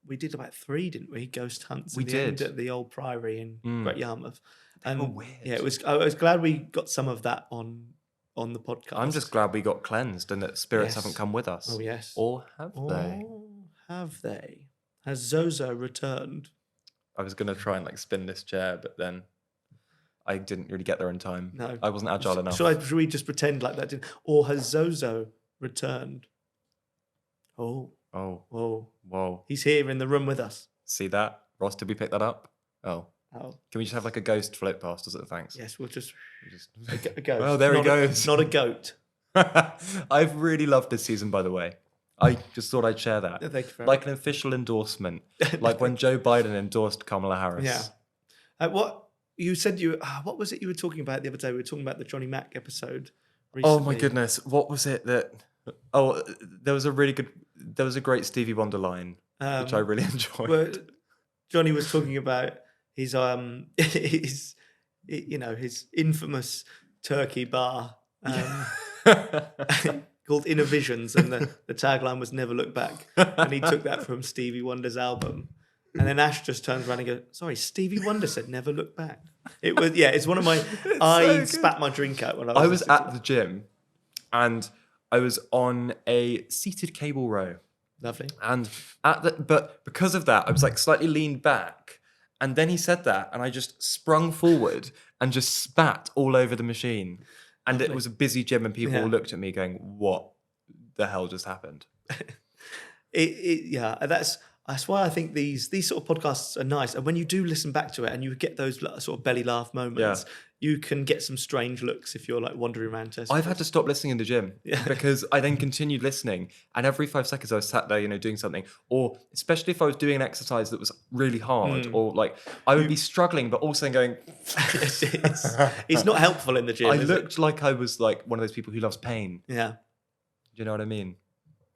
we did about 3, didn't we? Ghost hunts. We did at the old Priory in Great Yarmouth. And weird. Yeah, I was glad we got some of that on the podcast. I'm just glad we got cleansed and that spirits haven't come with us. Oh yes. Or have they? Have they? Has Zozo returned? I was gonna try and like spin this chair, but then I didn't really get there in time. No, I wasn't agile enough. Should we just pretend like that? Or has Zozo returned? Oh. Whoa. He's here in the room with us. See that? Ross, did we pick that up? Oh. Can we just have like a ghost float past us at thanks? Yes, we'll just a ghost. Oh, there he goes. Not a goat. I've really loved this season, by the way. I just thought I'd share that. Thank you very much. An official endorsement. Like when Joe Biden endorsed Kamala Harris. Yeah. What you said what was it you were talking about the other day? We were talking about the Johnny Mac episode recently. Oh my goodness. What was it that... Oh, there was a great Stevie Wonder line, which I really enjoyed. Well, Johnny was talking about his infamous turkey bar called Inner Visions, and the tagline was "Never Look Back," and he took that from Stevie Wonder's album. And then Ash just turns around and goes, "Sorry, Stevie Wonder said never look back." It was it's one of my. I spat my drink out when I was at the gym, and I was on a seated cable row. Lovely. And but because of that, I was like slightly leaned back. And then he said that, and I just sprung forward and just spat all over the machine. And Lovely. It was a busy gym, and people all looked at me going, what the hell just happened? That's why I think these sort of podcasts are nice. And when you do listen back to it and you get those sort of belly laugh moments, you can get some strange looks if you're like wandering around. I've had to stop listening in the gym because I then continued listening. And every 5 seconds I was sat there, doing something. Or especially if I was doing an exercise that was really hard or like I would be struggling, but also going... it's not helpful in the gym. I looked like I was like one of those people who loves pain. Yeah. Do you know what I mean?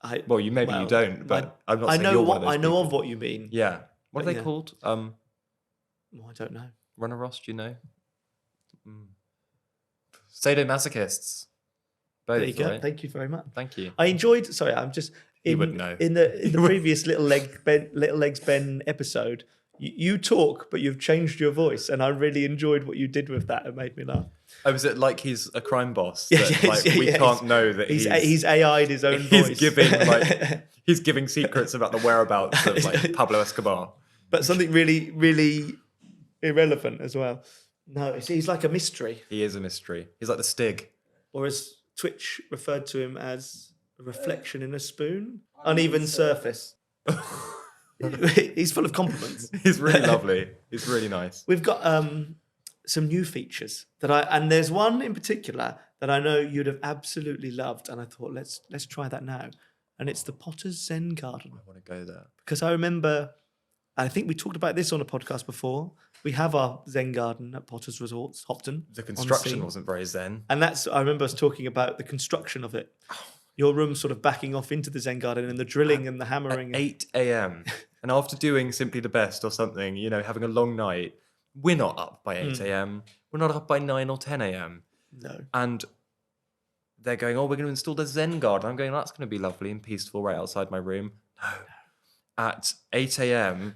You don't, but I'm not saying you're one of those I know people. of what you mean. Yeah. What are they called? I don't know. Runner Ross, do you know? Sadomasochists. Both, there you go. right? Thank you very much. Thank you. I enjoyed. Sorry, I'm just. You wouldn't know. In the previous Little Legs Ben episode, you talk, but you've changed your voice, and I really enjoyed what you did with that. It made me laugh. Oh, was it like he's a crime boss? We can't know that he's AI'd his own voice. He's giving secrets about the whereabouts of like Pablo Escobar. But something really, really irrelevant as well. No, he's like a mystery. He is a mystery. He's like the Stig. Or as Twitch referred to him as a reflection in a spoon. Uneven surface. He's full of compliments. He's really lovely. He's really nice. We've got some new features and there's one in particular that I know you'd have absolutely loved, and I thought let's try that now. And it's the Potter's Zen Garden. I want to go there. Because I remember, I think we talked about this on a podcast before. We have our Zen Garden at Potter's Resorts, Hopton. The construction wasn't very zen. And I remember us talking about the construction of it. Your room sort of backing off into the Zen Garden and the drilling and the hammering. At 8 a.m. And after doing Simply the Best or something, having a long night, we're not up by 8 a.m. We're not up by 9 or 10 a.m. No. And they're going, we're going to install the Zen Garden. I'm going, that's going to be lovely and peaceful right outside my room. No. At 8 a.m.,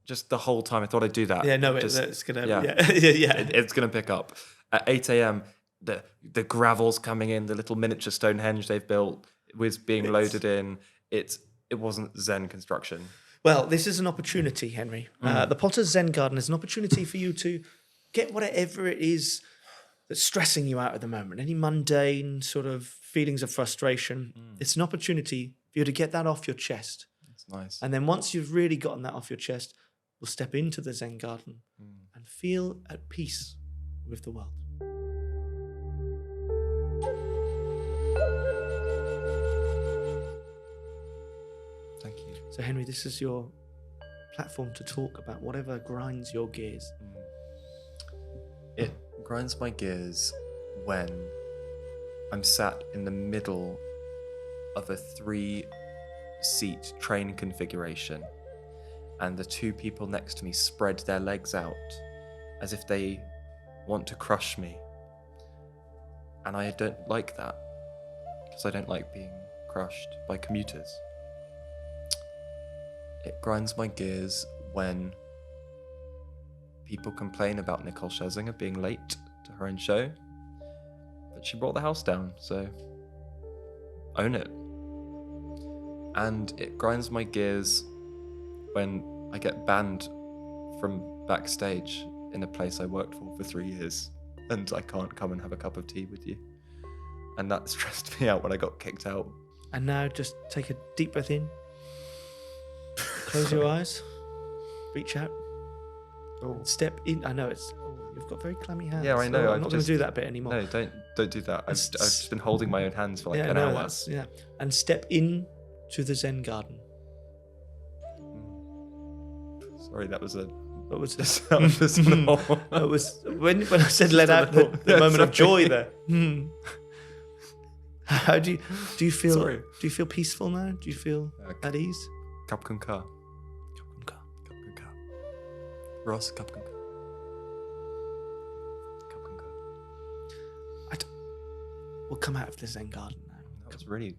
just the whole time I thought I'd do that. Yeah, no, Just- it's gonna. yeah. Yeah. It's going to pick up. At 8 a.m., the gravel's coming in, the little miniature Stonehenge they've built was being loaded in. It wasn't Zen construction. Well, this is an opportunity, Henry. The Potter's Zen Garden is an opportunity for you to get whatever it is that's stressing you out at the moment, any mundane sort of feelings of frustration. It's an opportunity for you to get that off your chest. That's nice. And then once you've really gotten that off your chest, we'll step into the Zen Garden and feel at peace with the world. Thank you. So, Henry, this is your platform to talk about whatever grinds your gears. It grinds my gears when I'm sat in the middle of a 3-seat train configuration and the 2 people next to me spread their legs out as if they want to crush me. And I don't like that because I don't like being crushed by commuters. It grinds my gears when people complain about Nicole Scherzinger being late to her own show, but she brought the house down, so own it. And it grinds my gears when I get banned from backstage in a place I worked for 3 years, and I can't come and have a cup of tea with you. And that stressed me out when I got kicked out. And now just take a deep breath in. Close your eyes. Reach out. Step in. I know you've got very clammy hands. Yeah, I know. I'm not going to do that bit anymore. No, don't do that. I've just been holding my own hands for like an hour. And step in to the Zen Garden. Sorry, that was a. What was this? That was just It was when I said let out the moment of joy there. How do you feel? Sorry. Do you feel peaceful now? Do you feel at ease? Kapkan ka. Ross, Kapkan ka. Kapkan ka. We'll come out of the Zen Garden now. That was really.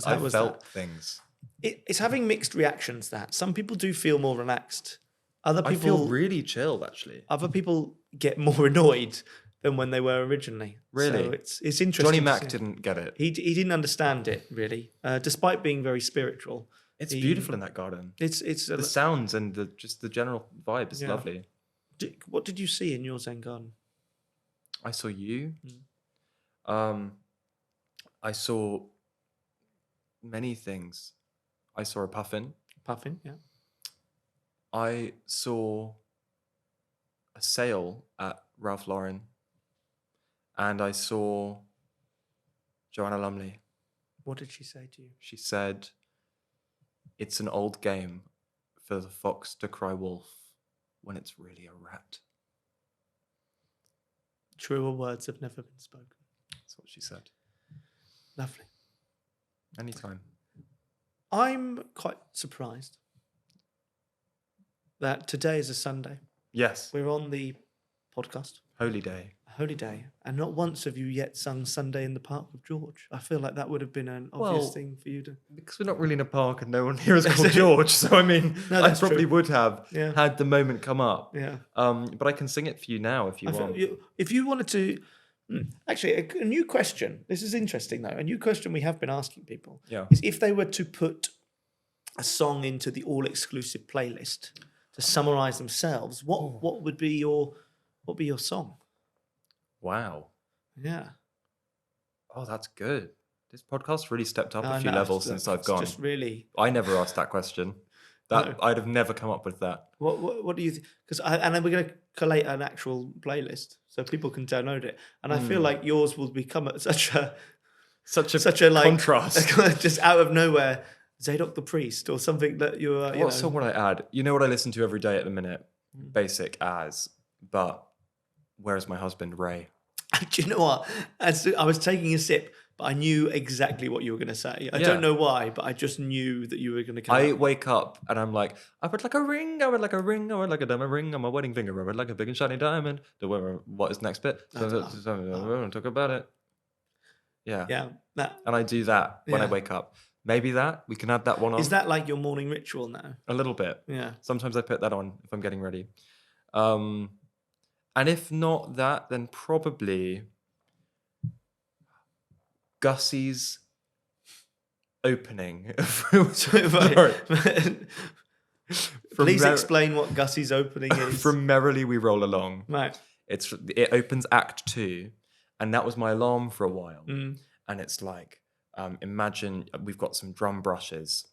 I felt things. It's having mixed reactions. That some people do feel more relaxed. Other people I feel really chilled, actually. Other people get more annoyed than when they were originally. Really? So it's interesting. Johnny Mac didn't get it. He didn't understand it really, despite being very spiritual. It's beautiful in that garden. It's the sounds and the general vibe is lovely. What did you see in your Zen garden? I saw you. I saw many things. I saw a puffin. Puffin, yeah. I saw a sale at Ralph Lauren, and I saw Joanna Lumley. What did she say to you? She said, "It's an old game for the fox to cry wolf when it's really a rat." Truer words have never been spoken. That's what she said. Lovely. Anytime. I'm quite surprised that today is a Sunday. Yes. We're on the podcast. Holy day. A holy day. And not once have you yet sung Sunday in the Park with George. I feel like that would have been an obvious thing for you to... Because we're not really in a park and no one here is called George. So, I mean, No, I that's probably true. would have Yeah. had the moment come up. Yeah. But I can sing it for you now if you want. If you wanted to... Actually, a new question. This is interesting, though. A new question we have been asking people is if they were to put a song into the all-exclusive playlist to summarize themselves, what would be your song? Wow. Yeah. Oh, that's good. This podcast's really stepped up a few levels since I've gone. Just really... I never asked that question. I'd have never come up with that. What do you think? And then we're going to collate an actual playlist so people can download it. And I feel like yours will become such a like contrast. Just out of nowhere, Zadok the Priest or something that you're. What song would I add? You know what I listen to every day at the minute? Basic as, but Where's My Husband, Ray? Do you know what? I was taking a sip, but I knew exactly what you were going to say. I don't know why, but I just knew that you were going to come. I wake up and I'm like, I would like a ring, I would like a ring, I would like a diamond ring on my wedding finger, I would like a big and shiny diamond. What is the next bit? Talk about it. Yeah. Yeah. And I do that when I wake up. Maybe that. We can add that one on. Is that like your morning ritual now? A little bit. Yeah. Sometimes I put that on if I'm getting ready. And if not that, then probably Gussie's opening. Sorry. Please explain what Gussie's opening is. From Merrily We Roll Along. Right. It opens Act 2, and that was my alarm for a while. Mm. And it's like, imagine we've got some drum brushes,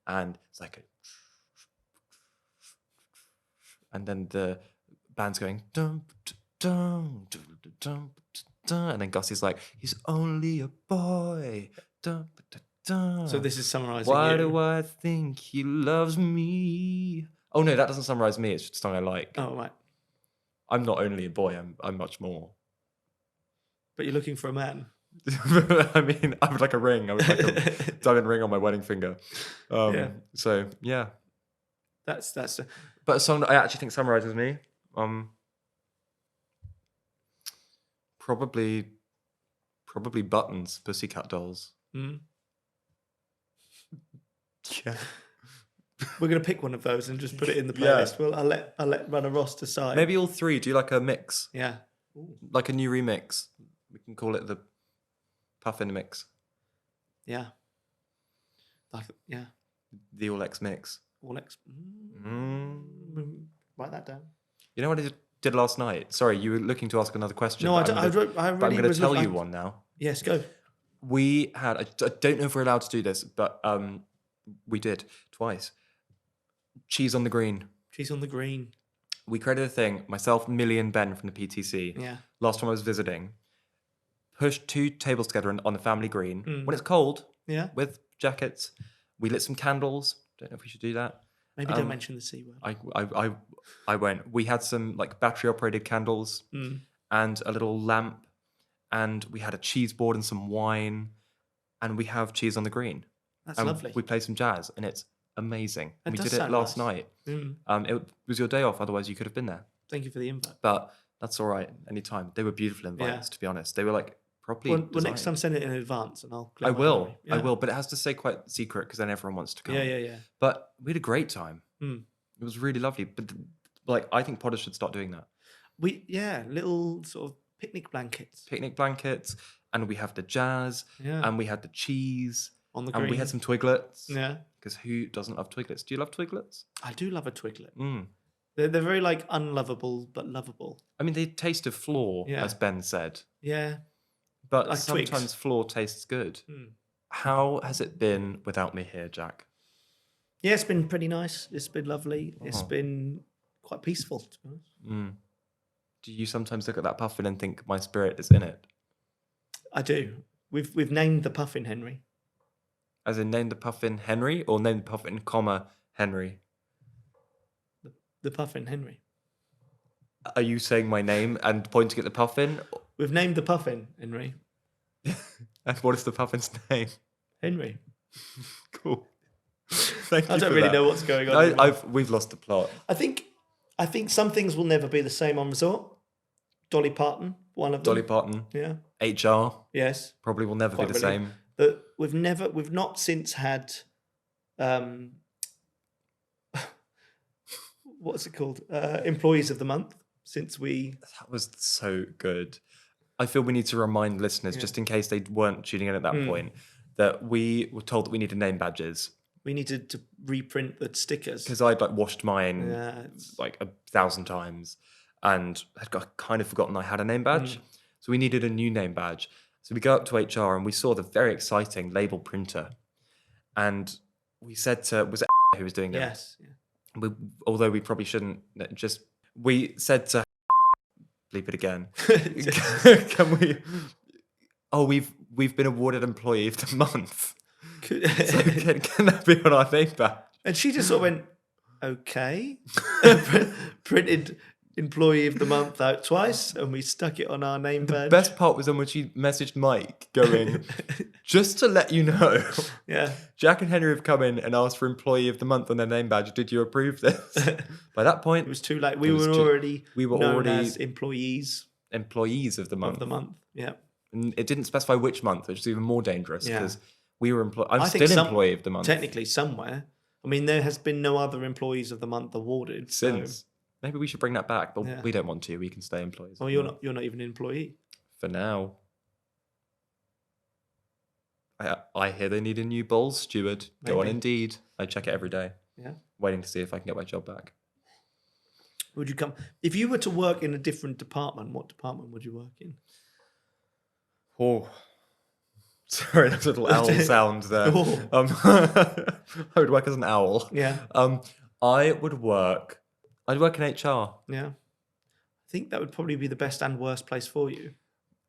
and it's like and then the band's going dum dum dum dum dum, and then Gussie's like, he's only a boy. Dum, dum, dum. So this is summarising Why you. do I think he loves me? Oh no, that doesn't summarise me. It's just a song I like. Oh right. I'm not only a boy. I'm much more. But you're looking for a man. I mean, I would like a ring. I would like a diamond ring on my wedding finger. Yeah. So yeah, That's. but a song that I actually think summarizes me. Probably Buttons, Pussycat Dolls. Mm. Yeah. We're gonna pick one of those and just put it in the playlist. Well, I'll let Runner Ross decide. Maybe all three. Do like a mix. Yeah. Like a new remix. We can call it the Puffin mix. Yeah. Yeah. The All X mix. All X. Write that down. You know what I did last night? Sorry, you were looking to ask another question. No, I but don't. I'm going to tell you one now. Yes, go. We had, I don't know if we're allowed to do this, but we did twice. Cheese on the Green. Cheese on the Green. We created a thing, myself, Millie and Ben from the PTC. Yeah. Last time I was visiting, pushed 2 tables together on the family green. Mm. When it's cold, Yeah. with jackets, we lit some candles. Don't know if we should do that. Maybe don't mention the C word. I went. We had some like battery operated candles and a little lamp, and we had a cheese board and some wine, and we have Cheese on the Green. That's lovely. We play some jazz, and it's amazing. That We does did it sound last nice. night. Mm. It was your day off, otherwise you could have been there. Thank you for the invite. But that's all right. Anytime. They were beautiful invites, to be honest. They were like properly. Well, next time send it in advance, and I'll. I will. Memory. Yeah. I will. But it has to stay quite secret because then everyone wants to come. Yeah. But we had a great time. Mm. It was really lovely. But like, I think Potter should start doing that. Little sort of picnic blankets. Picnic blankets, and we have the jazz, Yeah. and we had the cheese, On the and we green. had some twiglets. Yeah. Because who doesn't love twiglets? Do you love twiglets? I do love a twiglet. Mm. They're very like unlovable but lovable. I mean, they taste of floor, Yeah. as Ben said. Yeah. But Like twigs. sometimes floor tastes good. Mm. How has it been without me here, Jack? Yeah, it's been pretty nice. It's been lovely. It's Uh-huh. been quite peaceful, to be honest. Mm. Do you sometimes look at that puffin and think my spirit is in it? I do. We've named the puffin Henry. As in, name the puffin Henry, or name the puffin, comma, Henry? The puffin Henry. Are you saying my name and pointing at the puffin? We've named the puffin Henry. And what is the puffin's name? Henry. Cool. Thank you. I don't for really that. know what's going on. We've lost the plot. I think some things will never be the same on resort. Dolly Parton, one of them. Dolly Parton, Yeah. HR, Yes. probably will never Quite be the brilliant. same. But we've not since had what's it called? Employees of the month since we. That was so good. I feel we need to remind listeners, just in case they weren't tuning in at that point, that we were told that we needed name badges. We needed to reprint the stickers. Because I'd like washed mine Yeah. like 1,000 times and had kind of forgotten I had a name badge. So we needed a new name badge. So we go up to HR and we saw the very exciting label printer. And we said to, was it who was doing it? Yes. Yeah. Although we probably shouldn't, we said to bleep it again. Can we? Oh, we've been awarded Employee of the Month. So can that be on our name badge? And she just sort of went, okay. Printed Employee of the Month out twice, and we stuck it on our name badge. The best part was when she messaged Mike going, just to let you know, yeah, Jack and Henry have come in and asked for Employee of the Month on their name badge. Did you approve this? By that point, it was too late. We were already known as employees of the month. of the month. Yeah. And it didn't specify which month, which is even more dangerous because We were I'm I think still employee of the month. Technically, somewhere. I mean, there has been no other employees of the month awarded Since. So. Maybe we should bring that back, but we don't want to. We can stay employees. Well, you're not even an employee. For now. I hear they need a new bowls steward. Maybe. Go on Indeed. I check it every day. Yeah. Waiting to see if I can get my job back. Would you come if you were to work in a different department? What department would you work in? Oh, sorry, that's a little owl sound there. I would work as an owl. Yeah. I'd work in HR. Yeah. I think that would probably be the best and worst place for you.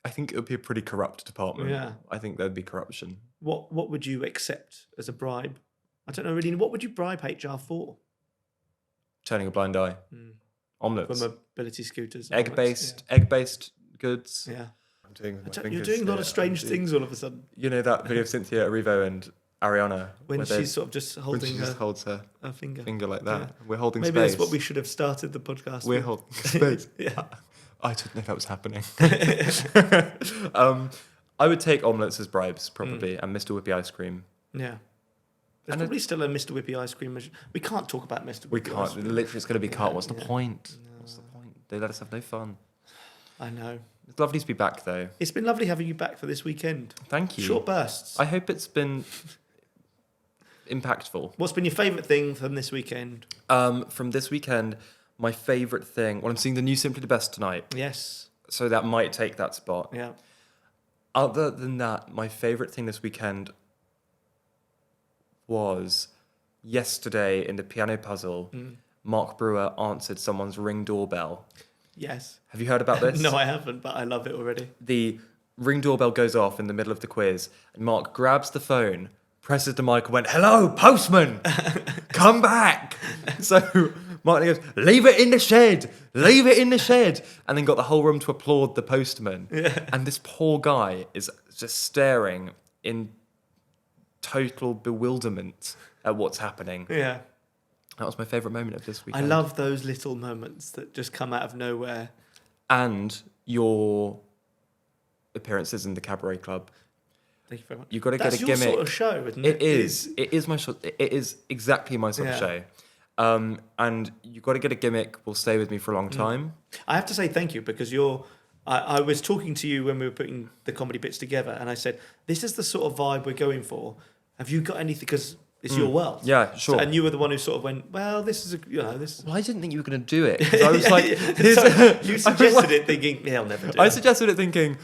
I think it would be a pretty corrupt department. Yeah. I think there'd be corruption. What would you accept as a bribe? I don't know really. What would you bribe HR for? Turning a blind eye. Omelets. For mobility scooters. Egg-based goods. Yeah. You're doing a lot of strange things all of a sudden. You know that video of Cynthia Erivo and Ariana? When she's sort of just holding holds her finger like that. Yeah. We're holding space. Maybe that's what we should have started the podcast We're holding space. Yeah. I didn't know that was happening. I would take omelets as bribes, probably, and Mr. Whippy ice cream. Yeah. There's probably still a Mr. Whippy ice cream machine. We can't talk about Mr. Whippy. We can't. Literally, it's going to be cut. What's the point? No. What's the point? They let us have no fun. I know. It's lovely to be back, though. It's been lovely having you back for this weekend. Thank you. Short bursts. I hope it's been impactful. What's been your favourite thing from this weekend? From this weekend, my favourite thing... Well, I'm seeing the new Simply the Best tonight. Yes. So that might take that spot. Yeah. Other than that, my favourite thing this weekend was yesterday in the piano puzzle, Mark Brewer answered someone's Ring doorbell. Yes. Have you heard about this? No, I haven't, but I love it already. The Ring doorbell goes off in the middle of the quiz, and Mark grabs the phone, presses the mic, and went, "Hello, postman! Come back!" So Martin goes, "Leave it in the shed! Leave it in the shed!" And then got the whole room to applaud the postman. Yeah. And this poor guy is just staring in total bewilderment at what's happening. Yeah. That was my favourite moment of this weekend. I love those little moments that just come out of nowhere. And your appearances in the Cabaret Club. Thank you very much. You've got to get a gimmick. That's your sort of show, isn't it? It is. It is my show. It is exactly my sort of show. And you've got to get a gimmick. Will stay with me for a long time. I have to say thank you because I was talking to you when we were putting the comedy bits together, and I said, "This is the sort of vibe we're going for. Have you got anything?" Because it's your world. Yeah, sure. So, and you were the one who sort of went, "Well, this is this." Well, I didn't think you were going to do it. I was like, you suggested it, thinking, "Yeah, I'll never do it." I suggested it, thinking,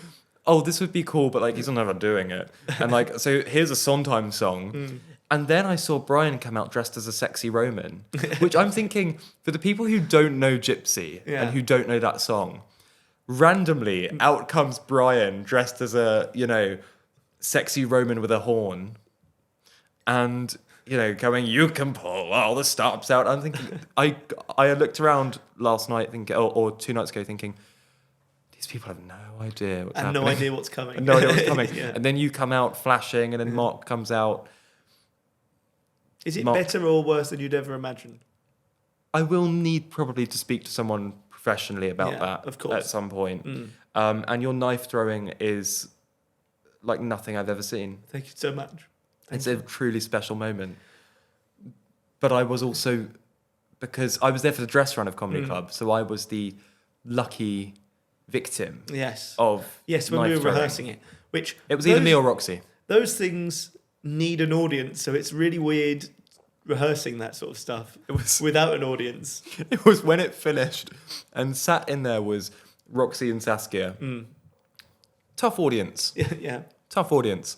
"Oh, this would be cool," but like he's never doing it. And like, so here's a Sondheim song. And then I saw Brian come out dressed as a sexy Roman, which I'm thinking, for the people who don't know Gypsy and who don't know that song, randomly out comes Brian dressed as a, sexy Roman with a horn. And, going, "You can pull all the stops out." I'm thinking, I looked around last night thinking, or 2 nights ago thinking, these people have no idea what's happening. No idea what's coming. And no idea what's coming. Yeah. And then you come out flashing, and then Mark comes out. Is it better or worse than you'd ever imagine? I will need probably to speak to someone professionally about that of course. At some point. And your knife throwing is like nothing I've ever seen. Thank you so much. It's a truly special moment. But I was also, because I was there for the dress run of Comedy Club, so I was the lucky victim. Yes. Of when we were rehearsing it, which it was either me or Roxy. Those things need an audience, so it's really weird rehearsing that sort of stuff without an audience. It was when it finished, and sat in there was Roxy and Saskia. Tough audience. Yeah. Tough audience.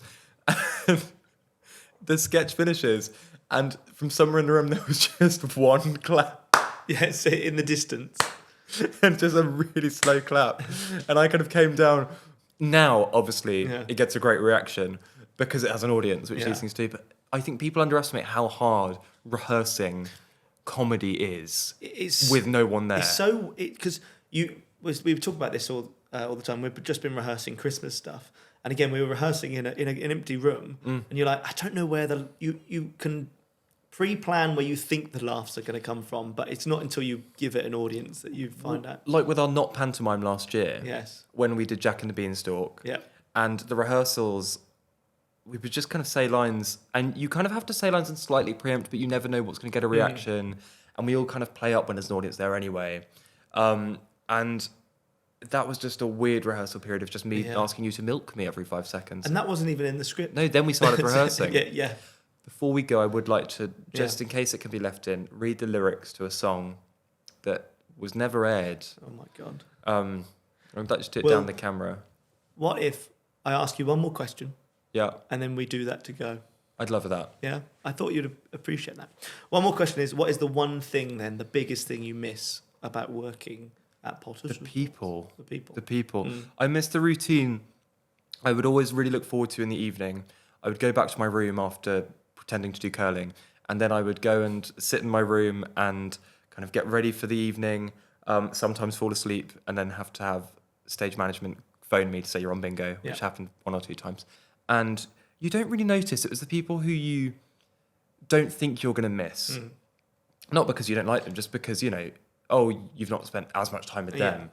The sketch finishes, and from somewhere in the room there was just one clap. Yes, in the distance. And just a really slow clap. And I kind of came down. Now, obviously, it gets a great reaction because it has an audience, which these things do. But I think people underestimate how hard rehearsing comedy is with no one there. It's so... Because we talk about this all the time. We've just been rehearsing Christmas stuff. And again, we were rehearsing in an empty room, and you're like, I don't know where you can pre-plan where you think the laughs are going to come from, but it's not until you give it an audience that you find out. Like with our Not pantomime last year, yes, when we did Jack and the Beanstalk, yeah, and the rehearsals we would just kind of say lines, and you kind of have to say lines and slightly preempt, but you never know what's going to get a reaction. And we all kind of play up when there's an audience there anyway. And that was just a weird rehearsal period of just me asking you to milk me every 5 seconds. And that wasn't even in the script. No, then we started rehearsing. Yeah. Before we go, I would like to, just in case it can be left in, read the lyrics to a song that was never aired. Oh my God. I'd like to do it down the camera. What if I ask you one more question? Yeah. And then we do that to go. I'd love that. Yeah, I thought you'd appreciate that. One more question is, what is the one thing then, the biggest thing you miss about working at Potters? The people. The people. I miss the routine I would always really look forward to in the evening. I would go back to my room after pretending to do curling, and then I would go and sit in my room and kind of get ready for the evening, sometimes fall asleep, and then have to have stage management phone me to say you're on bingo, which happened 1 or 2 times. And you don't really notice it was the people who you don't think you're going to miss. Not because you don't like them, just because, you've not spent as much time with them.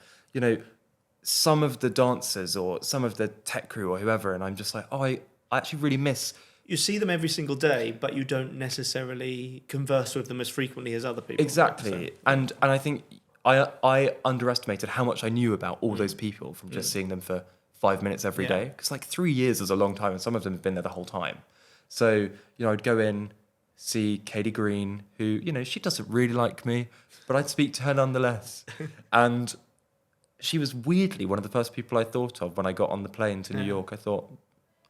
Some of the dancers or some of the tech crew or whoever, and I'm just like, I actually really miss. You see them every single day, but you don't necessarily converse with them as frequently as other people. Exactly. So, and I think I underestimated how much I knew about all those people from just seeing them for 5 minutes every day. Because 3 years is a long time, and some of them have been there the whole time. So, I'd go in, see Katie Green, who, she doesn't really like me, but I'd speak to her nonetheless. And she was weirdly one of the first people I thought of when I got on the plane to New York. I thought,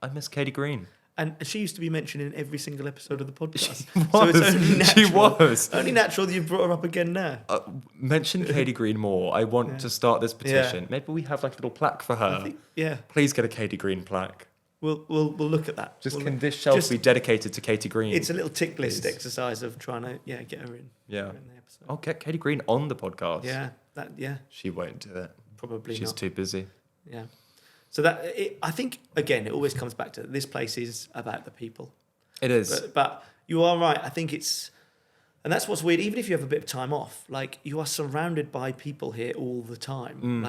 I miss Katie Green. And she used to be mentioned in every single episode of the podcast. She was. So it's only natural. She was. Only natural that you brought her up again now. Mention Katie Green more. I want to start this petition. Maybe we have a little plaque for her. Please get a Katie Green plaque. We'll look at that. Can this shelf be dedicated to Katie Green? It's a little tick list exercise of trying to get her in. Yeah. In the episode. I'll get Katie Green on the podcast. Yeah. She won't do it. Probably She's not. too busy. Yeah. So I think, again, it always comes back to this place is about the people. It is. But you are right. I think and that's what's weird. Even if you have a bit of time off, you are surrounded by people here all the time.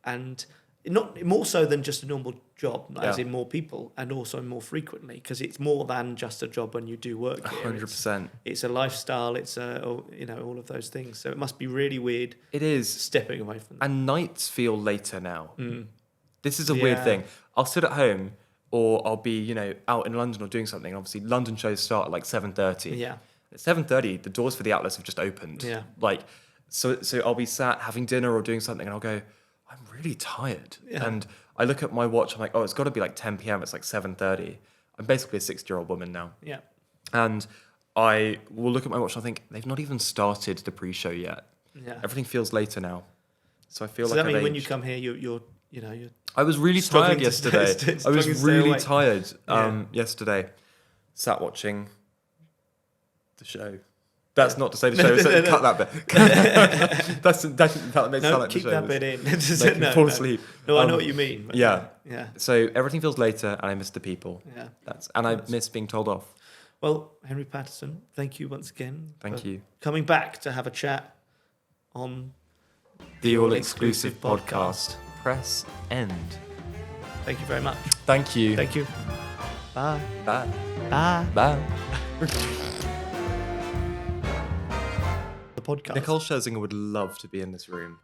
And not more so than just a normal job, as in more people, and also more frequently, because it's more than just a job when you do work here. 100%. It's a lifestyle. It's all of those things. So it must be really weird. It is stepping away from that. And nights feel later now. This is a weird thing. I'll sit at home, or I'll be out in London or doing something. Obviously, London shows start at 7:30. Yeah. At 7:30, the doors for the outlets have just opened. Yeah. So I'll be sat having dinner or doing something, and I'll go, I'm really tired. Yeah. And I look at my watch, I'm like, oh, it's got to be 10 p.m. It's 7:30. I'm basically a 60-year-old woman now. Yeah. And I will look at my watch and I think, they've not even started the pre-show yet. Yeah. Everything feels later now. So I feel Does like that mean when you come here, you're I was really tired yesterday. I was really tired yesterday. Sat watching the show. That's not to say the show. So cut that bit. that makes sound like the show. Keep that bit in. Fall asleep. No, I know what you mean. Yeah. So everything feels later, and I miss the people. Yeah. I miss being told off. Well, Henry Patterson, thank you once again. Thank you. Coming back to have a chat on the all-exclusive podcast. Press end. Thank you very much. Thank you. Thank you. Bye. Bye. Bye. Bye. The podcast. Nicole Scherzinger would love to be in this room.